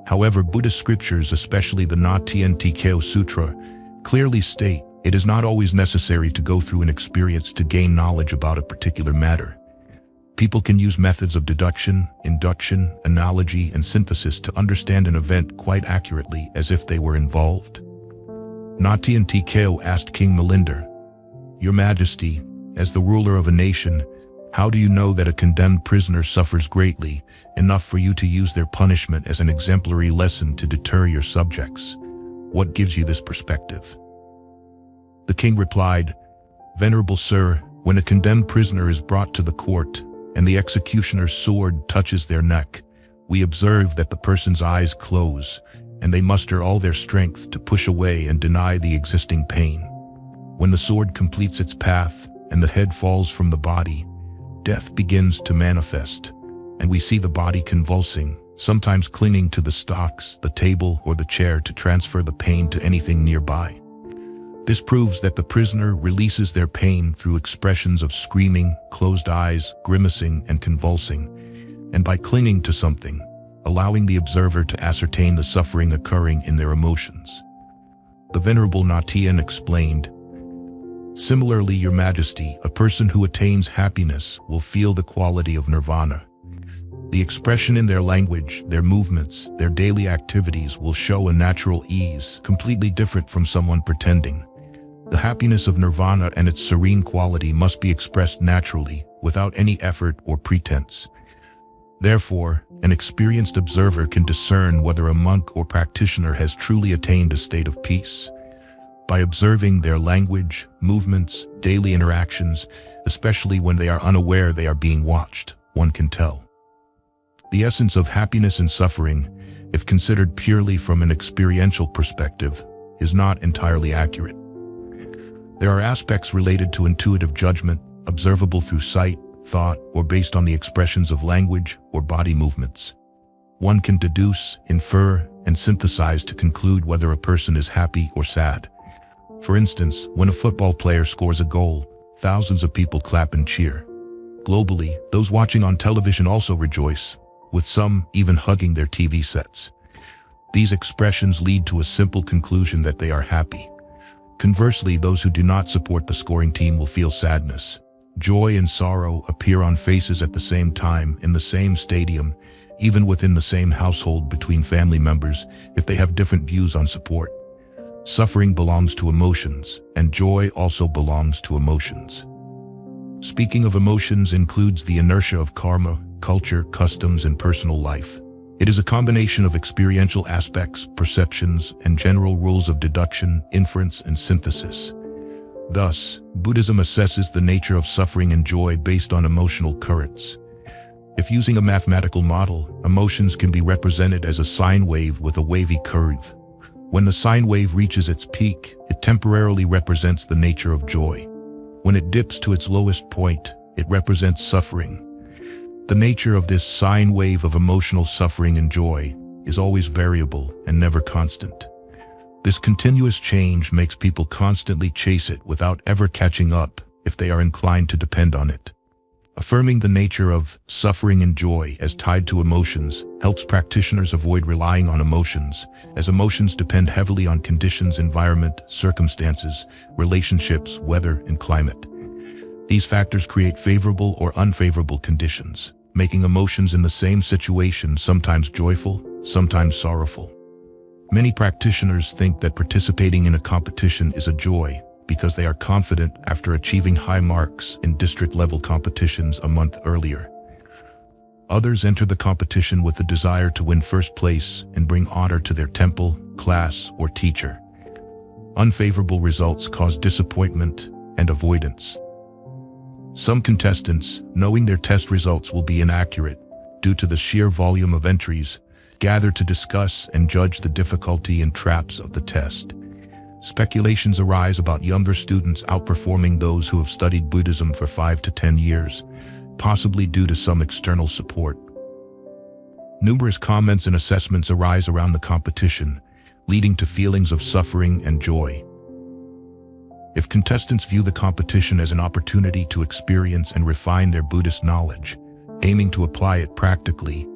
However, Buddhist scriptures, especially the Na Tien Te Keo Sutra, clearly state it is not always necessary to go through an experience to gain knowledge about a particular matter. People can use methods of deduction, induction, analogy, and synthesis to understand an event quite accurately as if they were involved. Na Tien Te Keo asked King Melinder, "Your Majesty, as the ruler of a nation, how do you know that a condemned prisoner suffers greatly, enough for you to use their punishment as an exemplary lesson to deter your subjects? What gives you this perspective?" The king replied, "Venerable sir, when a condemned prisoner is brought to the court, and the executioner's sword touches their neck, we observe that the person's eyes close, and they muster all their strength to push away and deny the existing pain. When the sword completes its path and the head falls from the body, death begins to manifest, and we see the body convulsing, sometimes clinging to the stocks, the table, or the chair to transfer the pain to anything nearby. This proves that the prisoner releases their pain through expressions of screaming, closed eyes, grimacing, and convulsing, and by clinging to something, allowing the observer to ascertain the suffering occurring in their emotions. The Venerable Natian explained, "Similarly, Your Majesty, a person who attains happiness will feel the quality of nirvana. The expression in their language, their movements, their daily activities will show a natural ease, completely different from someone pretending. The happiness of nirvana and its serene quality must be expressed naturally, without any effort or pretense. Therefore, an experienced observer can discern whether a monk or practitioner has truly attained a state of peace. By observing their language, movements, daily interactions, especially when they are unaware they are being watched, one can tell. The essence of happiness and suffering, if considered purely from an experiential perspective, is not entirely accurate. There are aspects related to intuitive judgment, observable through sight, thought, or based on the expressions of language or body movements. One can deduce, infer, and synthesize to conclude whether a person is happy or sad. For instance, when a football player scores a goal, thousands of people clap and cheer. Globally, those watching on television also rejoice, with some even hugging their TV sets. These expressions lead to a simple conclusion that they are happy. Conversely, those who do not support the scoring team will feel sadness. Joy and sorrow appear on faces at the same time, in the same stadium, even within the same household between family members, if they have different views on support. Suffering belongs to emotions, and joy also belongs to emotions. Speaking of emotions includes the inertia of karma, culture, customs, and personal life. It is a combination of experiential aspects, perceptions, and general rules of deduction, inference, and synthesis. Thus, Buddhism assesses the nature of suffering and joy based on emotional currents. If using a mathematical model, emotions can be represented as a sine wave with a wavy curve. When the sine wave reaches its peak, it temporarily represents the nature of joy. When it dips to its lowest point, it represents suffering. The nature of this sine wave of emotional suffering and joy is always variable and never constant. This continuous change makes people constantly chase it without ever catching up if they are inclined to depend on it. Affirming the nature of suffering and joy as tied to emotions helps practitioners avoid relying on emotions, as emotions depend heavily on conditions, environment, circumstances, relationships, weather, and climate. These factors create favorable or unfavorable conditions, making emotions in the same situation sometimes joyful, sometimes sorrowful. Many practitioners think that participating in a competition is a joy because they are confident after achieving high marks in district-level competitions a month earlier. Others enter the competition with the desire to win first place and bring honor to their temple, class, or teacher. Unfavorable results cause disappointment and avoidance. Some contestants, knowing their test results will be inaccurate due to the sheer volume of entries, gather to discuss and judge the difficulty and traps of the test. Speculations arise about younger students outperforming those who have studied Buddhism for 5 to 10 years, possibly due to some external support. Numerous comments and assessments arise around the competition, leading to feelings of suffering and joy. If contestants view the competition as an opportunity to experience and refine their Buddhist knowledge, aiming to apply it practically,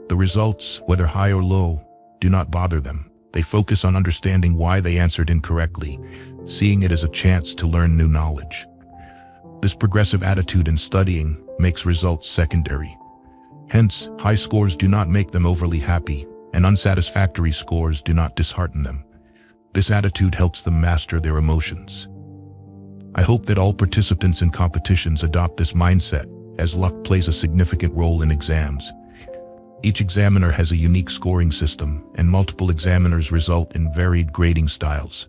the results, whether high or low, do not bother them. They focus on understanding why they answered incorrectly, seeing it as a chance to learn new knowledge. This progressive attitude in studying makes results secondary. Hence, high scores do not make them overly happy, and unsatisfactory scores do not dishearten them. This attitude helps them master their emotions. I hope that all participants in competitions adopt this mindset, as luck plays a significant role in exams. Each examiner has a unique scoring system, and multiple examiners result in varied grading styles.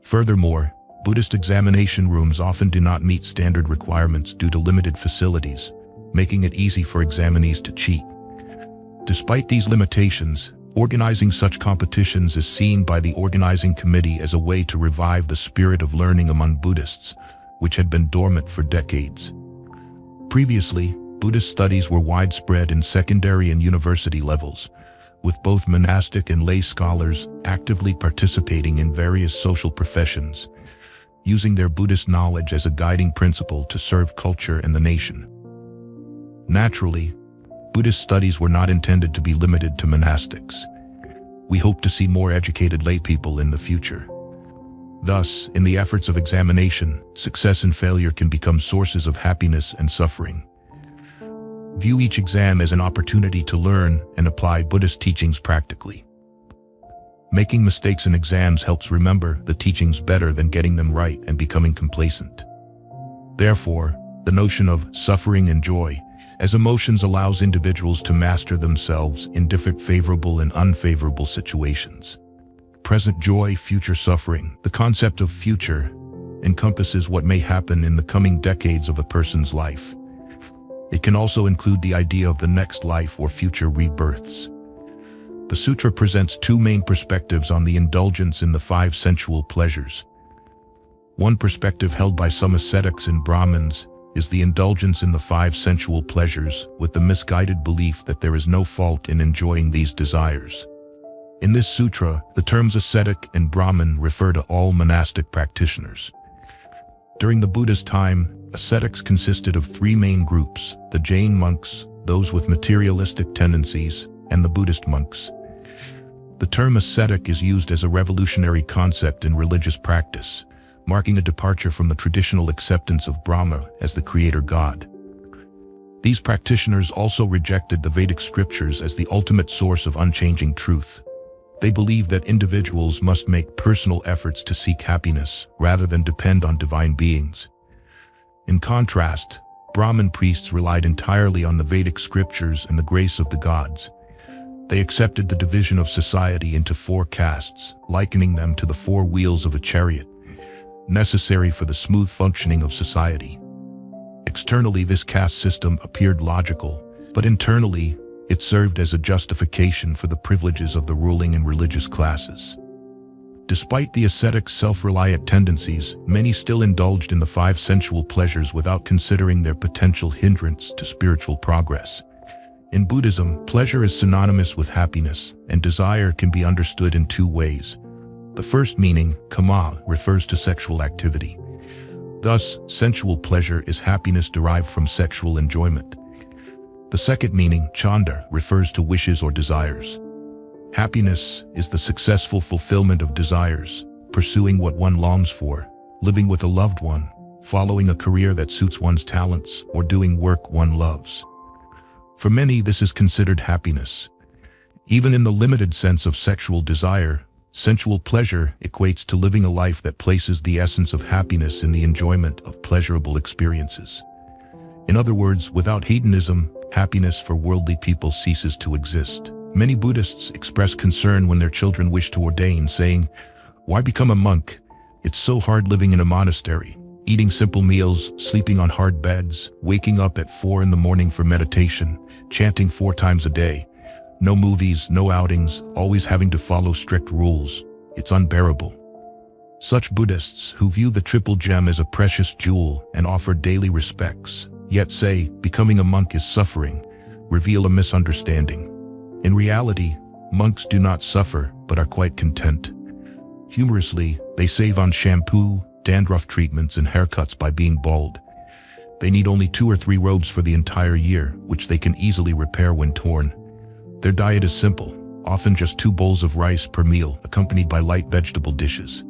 Furthermore, Buddhist examination rooms often do not meet standard requirements due to limited facilities, making it easy for examinees to cheat. Despite these limitations, organizing such competitions is seen by the organizing committee as a way to revive the spirit of learning among Buddhists, which had been dormant for decades. Previously, Buddhist studies were widespread in secondary and university levels, with both monastic and lay scholars actively participating in various social professions, using their Buddhist knowledge as a guiding principle to serve culture and the nation. Naturally, Buddhist studies were not intended to be limited to monastics. We hope to see more educated laypeople in the future. Thus, in the efforts of examination, success and failure can become sources of happiness and suffering. View each exam as an opportunity to learn and apply Buddhist teachings practically. Making mistakes in exams helps remember the teachings better than getting them right and becoming complacent. Therefore, the notion of suffering and joy as emotions allows individuals to master themselves in different favorable and unfavorable situations. Present joy, future suffering. The concept of future encompasses what may happen in the coming decades of a person's life. It can also include the idea of the next life or future rebirths. The sutra presents two main perspectives on the indulgence in the five sensual pleasures. One perspective held by some ascetics and Brahmins is the indulgence in the five sensual pleasures, with the misguided belief that there is no fault in enjoying these desires. In this sutra, the terms ascetic and Brahmin refer to all monastic practitioners. During the Buddha's time, ascetics consisted of three main groups: the Jain monks, those with materialistic tendencies, and the Buddhist monks. The term ascetic is used as a revolutionary concept in religious practice, marking a departure from the traditional acceptance of Brahma as the creator god. These practitioners also rejected the Vedic scriptures as the ultimate source of unchanging truth. They believed that individuals must make personal efforts to seek happiness rather than depend on divine beings. In contrast, Brahmin priests relied entirely on the Vedic scriptures and the grace of the gods. They accepted the division of society into four castes, likening them to the four wheels of a chariot, necessary for the smooth functioning of society. Externally, this caste system appeared logical, but internally, it served as a justification for the privileges of the ruling and religious classes. Despite the ascetic self-reliant tendencies, many still indulged in the five sensual pleasures without considering their potential hindrance to spiritual progress. In Buddhism, pleasure is synonymous with happiness, and desire can be understood in two ways. The first meaning, kama, refers to sexual activity. Thus, sensual pleasure is happiness derived from sexual enjoyment. The second meaning, chanda, refers to wishes or desires. Happiness is the successful fulfillment of desires, pursuing what one longs for, living with a loved one, following a career that suits one's talents, or doing work one loves. For many, this is considered happiness. Even in the limited sense of sexual desire, sensual pleasure equates to living a life that places the essence of happiness in the enjoyment of pleasurable experiences. In other words, without hedonism, happiness for worldly people ceases to exist. Many Buddhists express concern when their children wish to ordain, saying, "Why become a monk? It's so hard living in a monastery, eating simple meals, sleeping on hard beds, waking up at 4 in the morning for meditation, chanting 4 times a day. No movies, no outings, always having to follow strict rules. It's unbearable." Such Buddhists, who view the triple gem as a precious jewel and offer daily respects, yet say becoming a monk is suffering, reveal a misunderstanding. In reality, monks do not suffer, but are quite content. Humorously, they save on shampoo, dandruff treatments, and haircuts by being bald. They need only 2 or 3 robes for the entire year, which they can easily repair when torn. Their diet is simple, often just 2 bowls of rice per meal, accompanied by light vegetable dishes.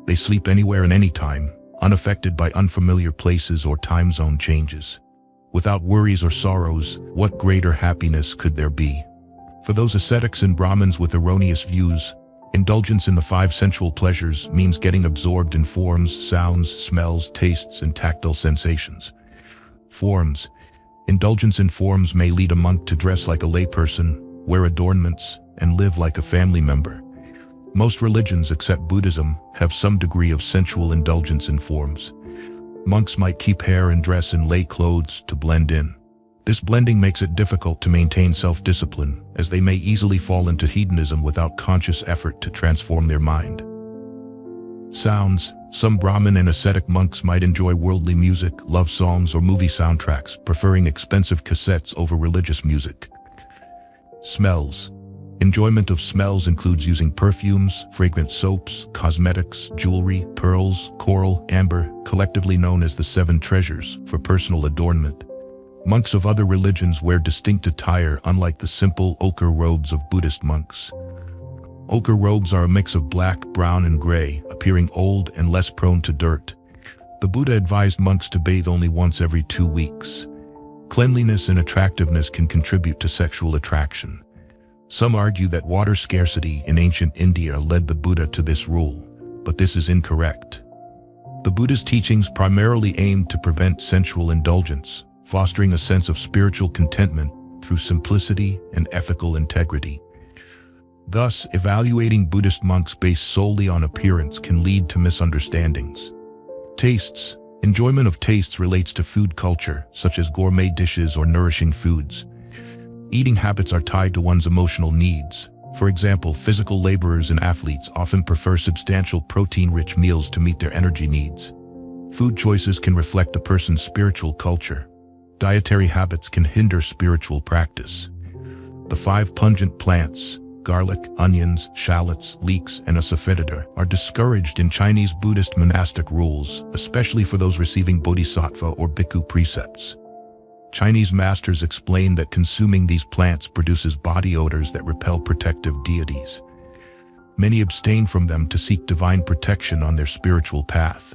They sleep anywhere and anytime, unaffected by unfamiliar places or time zone changes. Without worries or sorrows, what greater happiness could there be? For those ascetics and Brahmins with erroneous views, indulgence in the 5 sensual pleasures means getting absorbed in forms, sounds, smells, tastes, and tactile sensations. Forms. Indulgence in forms may lead a monk to dress like a layperson, wear adornments, and live like a family member. Most religions, except Buddhism, have some degree of sensual indulgence in forms. Monks might keep hair and dress in lay clothes to blend in. This blending makes it difficult to maintain self-discipline, as they may easily fall into hedonism without conscious effort to transform their mind. Sounds. Some Brahmin and ascetic monks might enjoy worldly music, love songs, or movie soundtracks, preferring expensive cassettes over religious music. Smells. Enjoyment of smells includes using perfumes, fragrant soaps, cosmetics, jewelry, pearls, coral, amber, collectively known as the 7 treasures, for personal adornment. Monks of other religions wear distinct attire, unlike the simple ochre robes of Buddhist monks. Ochre robes are a mix of black, brown, and gray, appearing old and less prone to dirt. The Buddha advised monks to bathe only once every 2 weeks. Cleanliness and attractiveness can contribute to sexual attraction. Some argue that water scarcity in ancient India led the Buddha to this rule, but this is incorrect. The Buddha's teachings primarily aimed to prevent sensual indulgence, fostering a sense of spiritual contentment through simplicity and ethical integrity. Thus, evaluating Buddhist monks based solely on appearance can lead to misunderstandings. Tastes. Enjoyment of tastes relates to food culture, such as gourmet dishes or nourishing foods. Eating habits are tied to one's emotional needs. For example, physical laborers and athletes often prefer substantial protein-rich meals to meet their energy needs. Food choices can reflect a person's spiritual culture. Dietary habits can hinder spiritual practice. The 5 pungent plants, garlic, onions, shallots, leeks, and asafoetida, are discouraged in Chinese Buddhist monastic rules, especially for those receiving bodhisattva or bhikkhu precepts. Chinese masters explain that consuming these plants produces body odors that repel protective deities. Many abstain from them to seek divine protection on their spiritual path.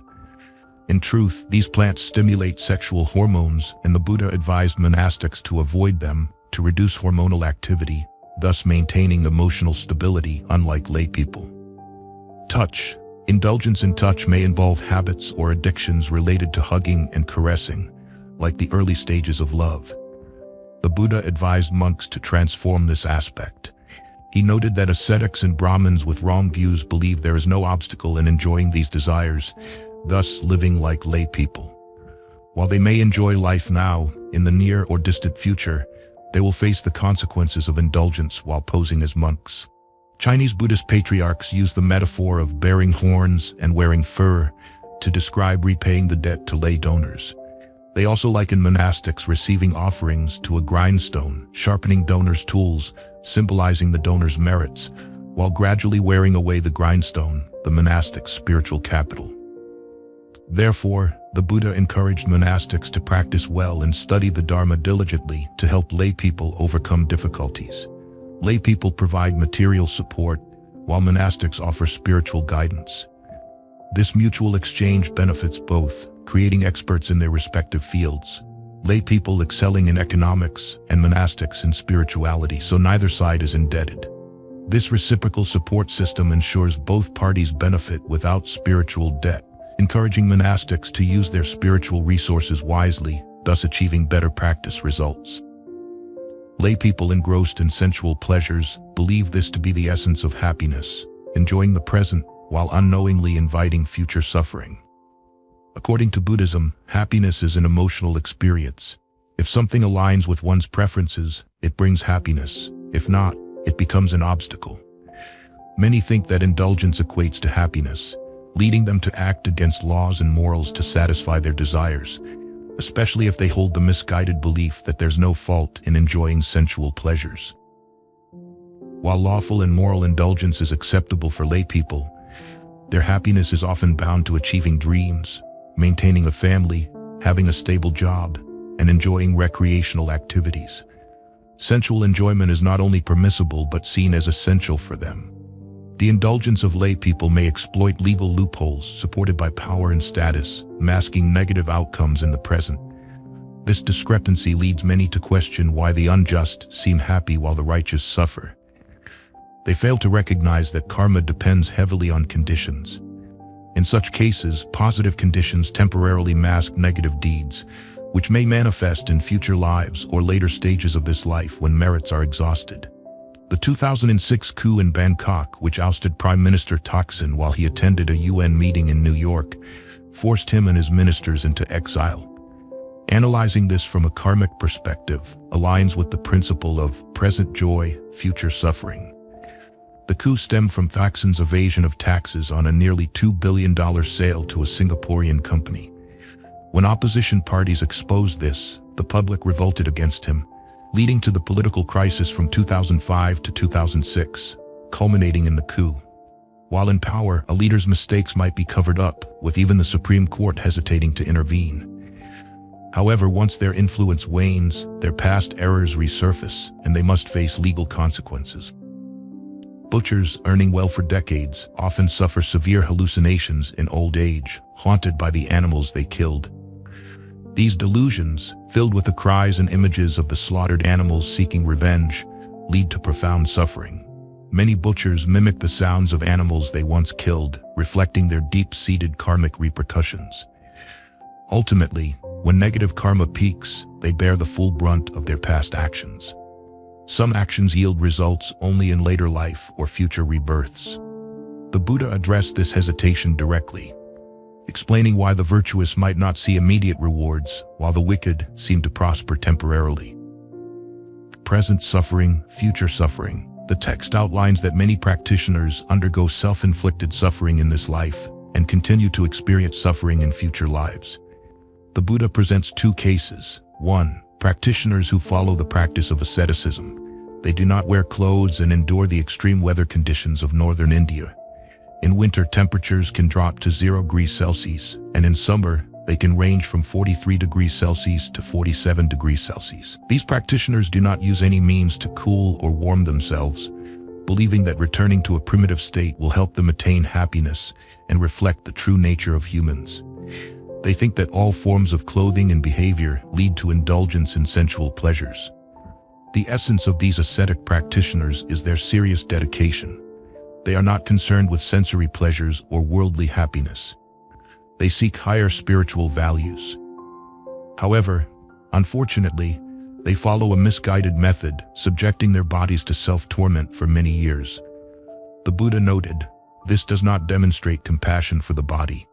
In truth, these plants stimulate sexual hormones, and the Buddha advised monastics to avoid them to reduce hormonal activity, thus maintaining emotional stability, unlike lay people. Touch. Indulgence in touch may involve habits or addictions related to hugging and caressing, like the early stages of love. The Buddha advised monks to transform this aspect. He noted that ascetics and Brahmins with wrong views believe there is no obstacle in enjoying these desires, thus living like lay people. While they may enjoy life now, in the near or distant future, they will face the consequences of indulgence while posing as monks. Chinese Buddhist patriarchs use the metaphor of bearing horns and wearing fur to describe repaying the debt to lay donors. They also liken monastics receiving offerings to a grindstone, sharpening donors' tools, symbolizing the donor's merits, while gradually wearing away the grindstone, the monastic's spiritual capital. Therefore, the Buddha encouraged monastics to practice well and study the Dharma diligently to help lay people overcome difficulties. Lay people provide material support, while monastics offer spiritual guidance. This mutual exchange benefits both, creating experts in their respective fields. Lay people excelling in economics and monastics in spirituality, so neither side is indebted. This reciprocal support system ensures both parties benefit without spiritual debt, encouraging monastics to use their spiritual resources wisely, thus achieving better practice results. Lay people engrossed in sensual pleasures believe this to be the essence of happiness, enjoying the present while unknowingly inviting future suffering. According to Buddhism, happiness is an emotional experience. If something aligns with one's preferences, it brings happiness. If not, it becomes an obstacle. Many think that indulgence equates to happiness, leading them to act against laws and morals to satisfy their desires, especially if they hold the misguided belief that there's no fault in enjoying sensual pleasures. While lawful and moral indulgence is acceptable for lay people, their happiness is often bound to achieving dreams, maintaining a family, having a stable job, and enjoying recreational activities. Sensual enjoyment is not only permissible but seen as essential for them. The indulgence of lay people may exploit legal loopholes supported by power and status, masking negative outcomes in the present. This discrepancy leads many to question why the unjust seem happy while the righteous suffer. They fail to recognize that karma depends heavily on conditions. In such cases, positive conditions temporarily mask negative deeds, which may manifest in future lives or later stages of this life when merits are exhausted. The 2006 coup in Bangkok, which ousted Prime Minister Thaksin while he attended a UN meeting in New York, forced him and his ministers into exile. Analyzing this from a karmic perspective aligns with the principle of present joy, future suffering. The coup stemmed from Thaksin's evasion of taxes on a nearly $2 billion sale to a Singaporean company. When opposition parties exposed this, the public revolted against him, leading to the political crisis from 2005 to 2006, culminating in the coup. While in power, a leader's mistakes might be covered up, with even the Supreme Court hesitating to intervene. However, once their influence wanes, their past errors resurface, and they must face legal consequences. Butchers, earning well for decades, often suffer severe hallucinations in old age, haunted by the animals they killed. These delusions, filled with the cries and images of the slaughtered animals seeking revenge, lead to profound suffering. Many butchers mimic the sounds of animals they once killed, reflecting their deep-seated karmic repercussions. Ultimately, when negative karma peaks, they bear the full brunt of their past actions. Some actions yield results only in later life or future rebirths. The Buddha addressed this hesitation directly, explaining why the virtuous might not see immediate rewards, while the wicked seem to prosper temporarily. Present suffering, future suffering. The text outlines that many practitioners undergo self-inflicted suffering in this life and continue to experience suffering in future lives. The Buddha presents two cases. 1. Practitioners who follow the practice of asceticism. They do not wear clothes and endure the extreme weather conditions of northern India. In winter, temperatures can drop to 0 degrees Celsius, and in summer, they can range from 43 degrees Celsius to 47 degrees Celsius. These practitioners do not use any means to cool or warm themselves, believing that returning to a primitive state will help them attain happiness and reflect the true nature of humans. They think that all forms of clothing and behavior lead to indulgence in sensual pleasures. The essence of these ascetic practitioners is their serious dedication. They are not concerned with sensory pleasures or worldly happiness. They seek higher spiritual values. However, unfortunately, they follow a misguided method, subjecting their bodies to self-torment for many years. The Buddha noted, this does not demonstrate compassion for the body.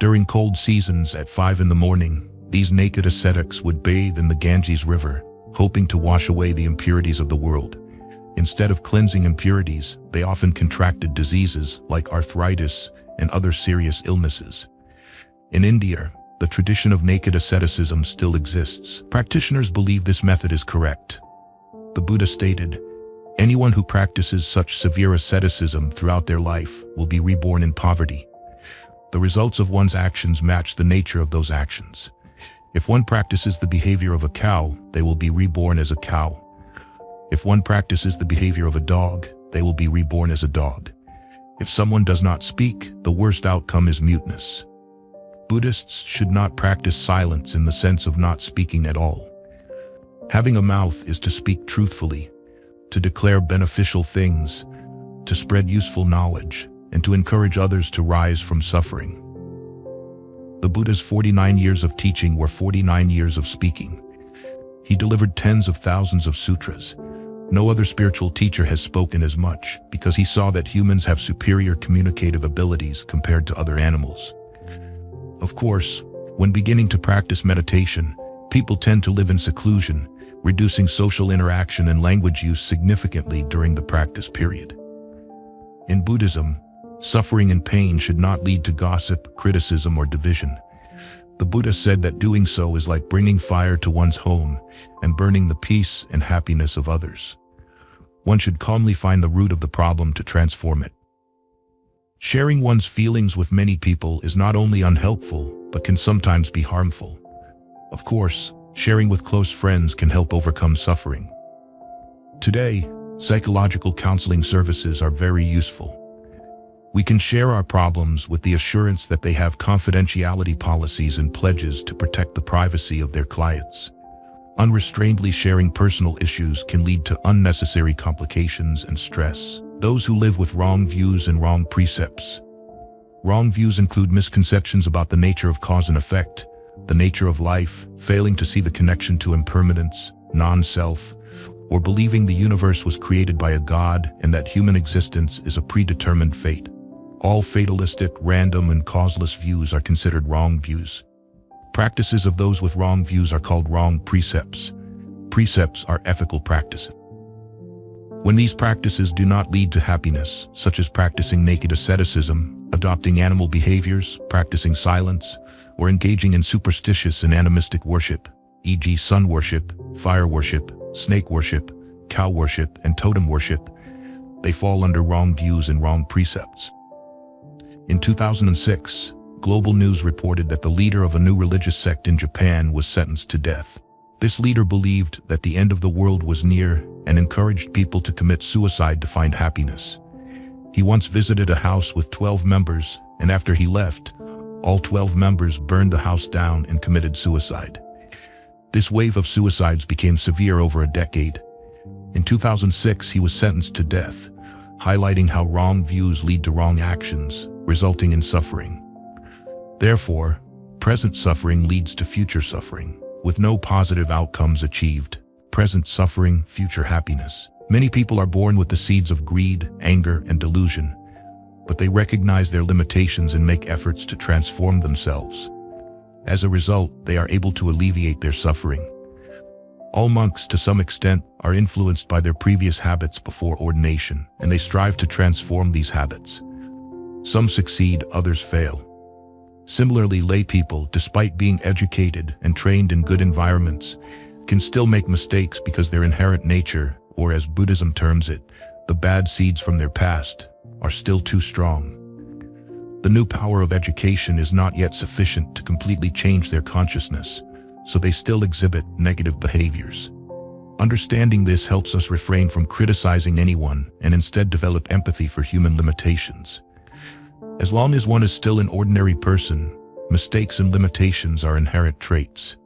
During cold seasons at 5 in the morning, these naked ascetics would bathe in the Ganges River, hoping to wash away the impurities of the world. Instead of cleansing impurities, they often contracted diseases like arthritis and other serious illnesses. In India, the tradition of naked asceticism still exists. Practitioners believe this method is correct. The Buddha stated, anyone who practices such severe asceticism throughout their life will be reborn in poverty. The results of one's actions match the nature of those actions. If one practices the behavior of a cow, they will be reborn as a cow. If one practices the behavior of a dog, they will be reborn as a dog. If someone does not speak, the worst outcome is muteness. Buddhists should not practice silence in the sense of not speaking at all. Having a mouth is to speak truthfully, to declare beneficial things, to spread useful knowledge, and to encourage others to rise from suffering. The Buddha's 49 years of teaching were 49 years of speaking. He delivered tens of thousands of sutras. No other spiritual teacher has spoken as much because he saw that humans have superior communicative abilities compared to other animals. Of course, when beginning to practice meditation, people tend to live in seclusion, reducing social interaction and language use significantly during the practice period. In Buddhism, suffering and pain should not lead to gossip, criticism, or division. The Buddha said that doing so is like bringing fire to one's home and burning the peace and happiness of others. One should calmly find the root of the problem to transform it. Sharing one's feelings with many people is not only unhelpful, but can sometimes be harmful. Of course, sharing with close friends can help overcome suffering. Today, psychological counseling services are very useful. We can share our problems with the assurance that they have confidentiality policies and pledges to protect the privacy of their clients. Unrestrainedly sharing personal issues can lead to unnecessary complications and stress. Those who live with wrong views and wrong precepts. Wrong views include misconceptions about the nature of cause and effect, the nature of life, failing to see the connection to impermanence, non-self, or believing the universe was created by a god and that human existence is a predetermined fate. All fatalistic, random, and causeless views are considered wrong views. Practices of those with wrong views are called wrong precepts. Precepts are ethical practices. When these practices do not lead to happiness, such as practicing naked asceticism, adopting animal behaviors, practicing silence, or engaging in superstitious and animistic worship, e.g. sun worship, fire worship, snake worship, cow worship, and totem worship, they fall under wrong views and wrong precepts. In 2006, Global News reported that the leader of a new religious sect in Japan was sentenced to death. This leader believed that the end of the world was near and encouraged people to commit suicide to find happiness. He once visited a house with 12 members, and after he left, all 12 members burned the house down and committed suicide. This wave of suicides became severe over a decade. In 2006, he was sentenced to death, highlighting how wrong views lead to wrong actions, resulting in suffering. Therefore, present suffering leads to future suffering, with no positive outcomes achieved. Present suffering, future happiness. Many people are born with the seeds of greed, anger, and delusion, but they recognize their limitations and make efforts to transform themselves. As a result, they are able to alleviate their suffering. All monks, to some extent, are influenced by their previous habits before ordination, and they strive to transform these habits. Some succeed, others fail. Similarly, lay people, despite being educated and trained in good environments, can still make mistakes because their inherent nature, or as Buddhism terms it, the bad seeds from their past, are still too strong. The new power of education is not yet sufficient to completely change their consciousness, so they still exhibit negative behaviors. Understanding this helps us refrain from criticizing anyone and instead develop empathy for human limitations. As long as one is still an ordinary person, mistakes and limitations are inherent traits.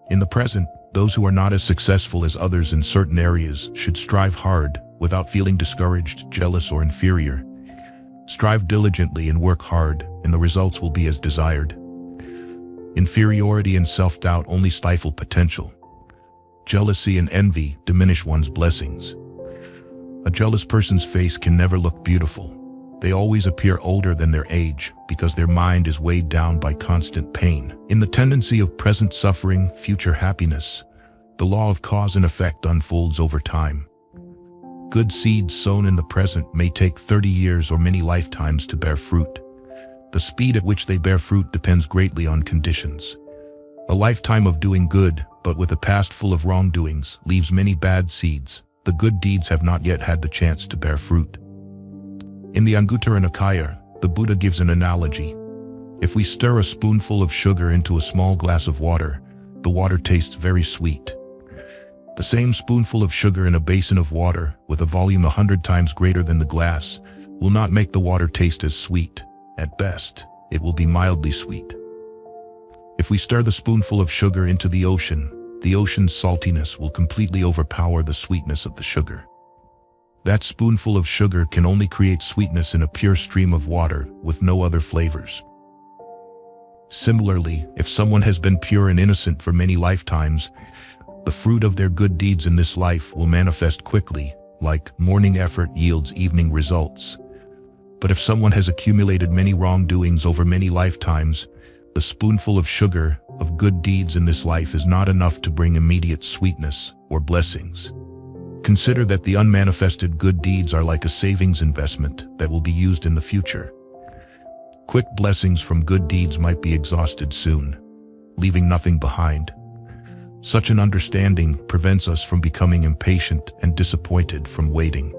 In the present, those who are not as successful as others in certain areas should strive hard without feeling discouraged, jealous, or inferior. Strive diligently and work hard, and the results will be as desired. Inferiority and self-doubt only stifle potential. Jealousy and envy diminish one's blessings. A jealous person's face can never look beautiful. They always appear older than their age because their mind is weighed down by constant pain. In the tendency of present suffering, future happiness, the law of cause and effect unfolds over time. Good seeds sown in the present may take 30 years or many lifetimes to bear fruit. The speed at which they bear fruit depends greatly on conditions. A lifetime of doing good, but with a past full of wrongdoings, leaves many bad seeds. The good deeds have not yet had the chance to bear fruit. In the Anguttara Nikaya, the Buddha gives an analogy. If we stir a spoonful of sugar into a small glass of water, the water tastes very sweet. The same spoonful of sugar in a basin of water, with a volume 100 times greater than the glass, will not make the water taste as sweet. At best, it will be mildly sweet. If we stir the spoonful of sugar into the ocean's saltiness will completely overpower the sweetness of the sugar. That spoonful of sugar can only create sweetness in a pure stream of water with no other flavors. Similarly, if someone has been pure and innocent for many lifetimes, the fruit of their good deeds in this life will manifest quickly, like morning effort yields evening results. But if someone has accumulated many wrongdoings over many lifetimes, the spoonful of sugar of good deeds in this life is not enough to bring immediate sweetness or blessings. Consider that the unmanifested good deeds are like a savings investment that will be used in the future. Quick blessings from good deeds might be exhausted soon, leaving nothing behind. Such an understanding prevents us from becoming impatient and disappointed from waiting.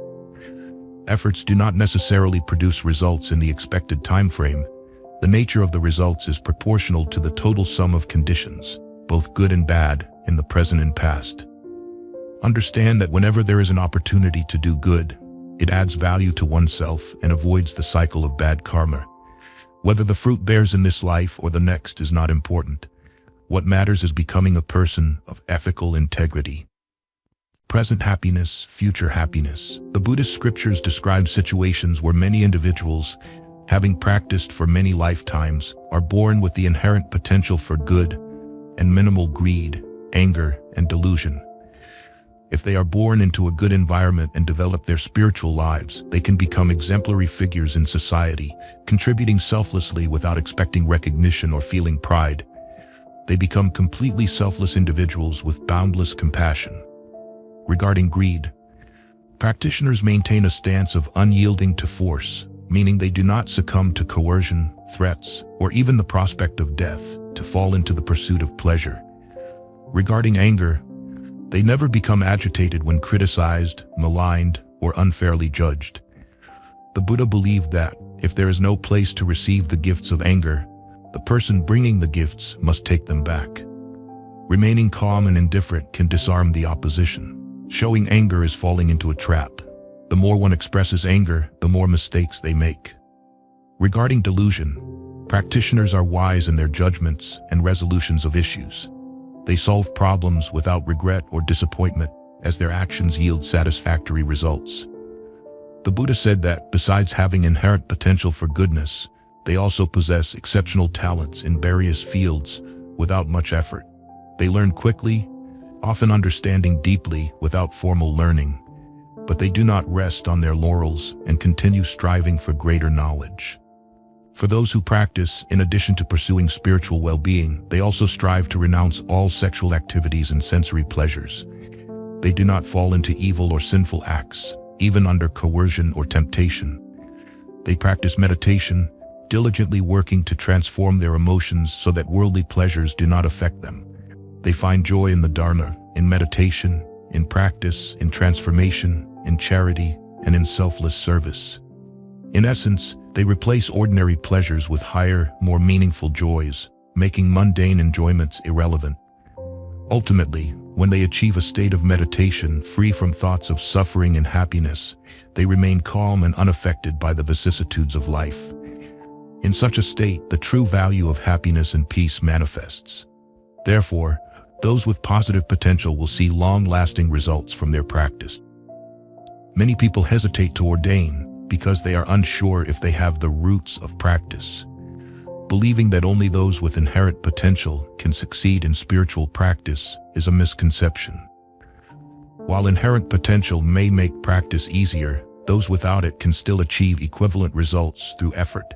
Efforts do not necessarily produce results in the expected time frame. The nature of the results is proportional to the total sum of conditions, both good and bad, in the present and past. Understand that whenever there is an opportunity to do good, it adds value to oneself and avoids the cycle of bad karma. Whether the fruit bears in this life or the next is not important. What matters is becoming a person of ethical integrity. Present happiness, future happiness. The Buddhist scriptures describe situations where many individuals, having practiced for many lifetimes, are born with the inherent potential for good and minimal greed, anger, and delusion. If they are born into a good environment and develop their spiritual lives, they can become exemplary figures in society, contributing selflessly without expecting recognition or feeling pride. They become completely selfless individuals with boundless compassion. Regarding greed, practitioners maintain a stance of unyielding to force, meaning they do not succumb to coercion, threats, or even the prospect of death to fall into the pursuit of pleasure. Regarding anger, they never become agitated when criticized, maligned, or unfairly judged. The Buddha believed that, if there is no place to receive the gifts of anger, the person bringing the gifts must take them back. Remaining calm and indifferent can disarm the opposition. Showing anger is falling into a trap. The more one expresses anger, the more mistakes they make. Regarding delusion, practitioners are wise in their judgments and resolutions of issues. They solve problems without regret or disappointment, as their actions yield satisfactory results. The Buddha said that, besides having inherent potential for goodness, they also possess exceptional talents in various fields without much effort. They learn quickly, often understanding deeply without formal learning, but they do not rest on their laurels and continue striving for greater knowledge. For those who practice, in addition to pursuing spiritual well-being, they also strive to renounce all sexual activities and sensory pleasures. They do not fall into evil or sinful acts, even under coercion or temptation. They practice meditation, diligently working to transform their emotions so that worldly pleasures do not affect them. They find joy in the Dharma, in meditation, in practice, in transformation, in charity, and in selfless service. In essence, they replace ordinary pleasures with higher, more meaningful joys, making mundane enjoyments irrelevant. Ultimately, when they achieve a state of meditation free from thoughts of suffering and happiness, they remain calm and unaffected by the vicissitudes of life. In such a state, the true value of happiness and peace manifests. Therefore, those with positive potential will see long-lasting results from their practice. Many people hesitate to ordain because they are unsure if they have the roots of practice. Believing that only those with inherent potential can succeed in spiritual practice is a misconception. While inherent potential may make practice easier, those without it can still achieve equivalent results through effort.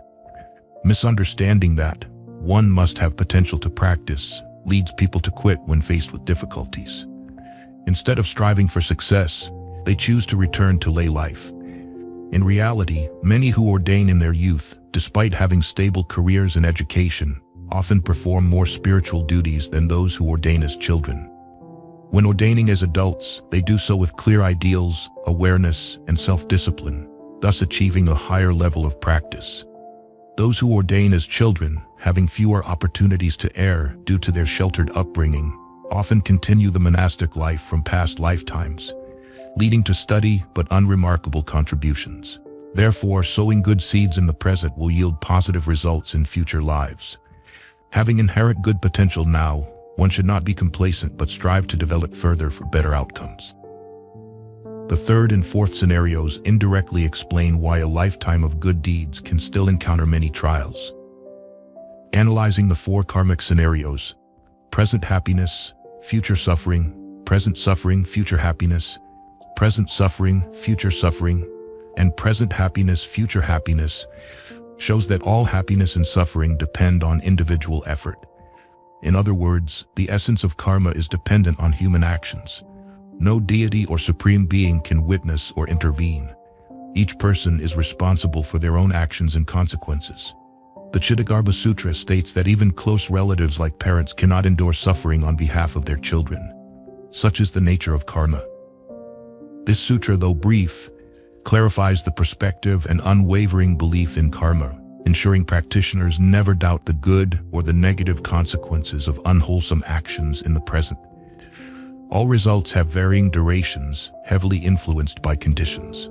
Misunderstanding that one must have potential to practice leads people to quit when faced with difficulties. Instead of striving for success, they choose to return to lay life. In reality, many who ordain in their youth, despite having stable careers and education, often perform more spiritual duties than those who ordain as children. When ordaining as adults, they do so with clear ideals, awareness, and self-discipline, thus achieving a higher level of practice. Those who ordain as children, having fewer opportunities to err due to their sheltered upbringing, often continue the monastic life from past lifetimes, leading to steady but unremarkable contributions. Therefore, sowing good seeds in the present will yield positive results in future lives. Having inherent good potential now, one should not be complacent but strive to develop further for better outcomes. The third and fourth scenarios indirectly explain why a lifetime of good deeds can still encounter many trials. Analyzing the four karmic scenarios: present happiness, future suffering, present suffering, future happiness, present suffering, future suffering, and present happiness, future happiness, shows that all happiness and suffering depend on individual effort. In other words, the essence of karma is dependent on human actions. No deity or supreme being can witness or intervene. Each person is responsible for their own actions and consequences. The Chittagarbha Sutra states that even close relatives like parents cannot endure suffering on behalf of their children. Such is the nature of karma. This sutra, though brief, clarifies the perspective and unwavering belief in karma, ensuring practitioners never doubt the good or the negative consequences of unwholesome actions in the present. All results have varying durations, heavily influenced by conditions.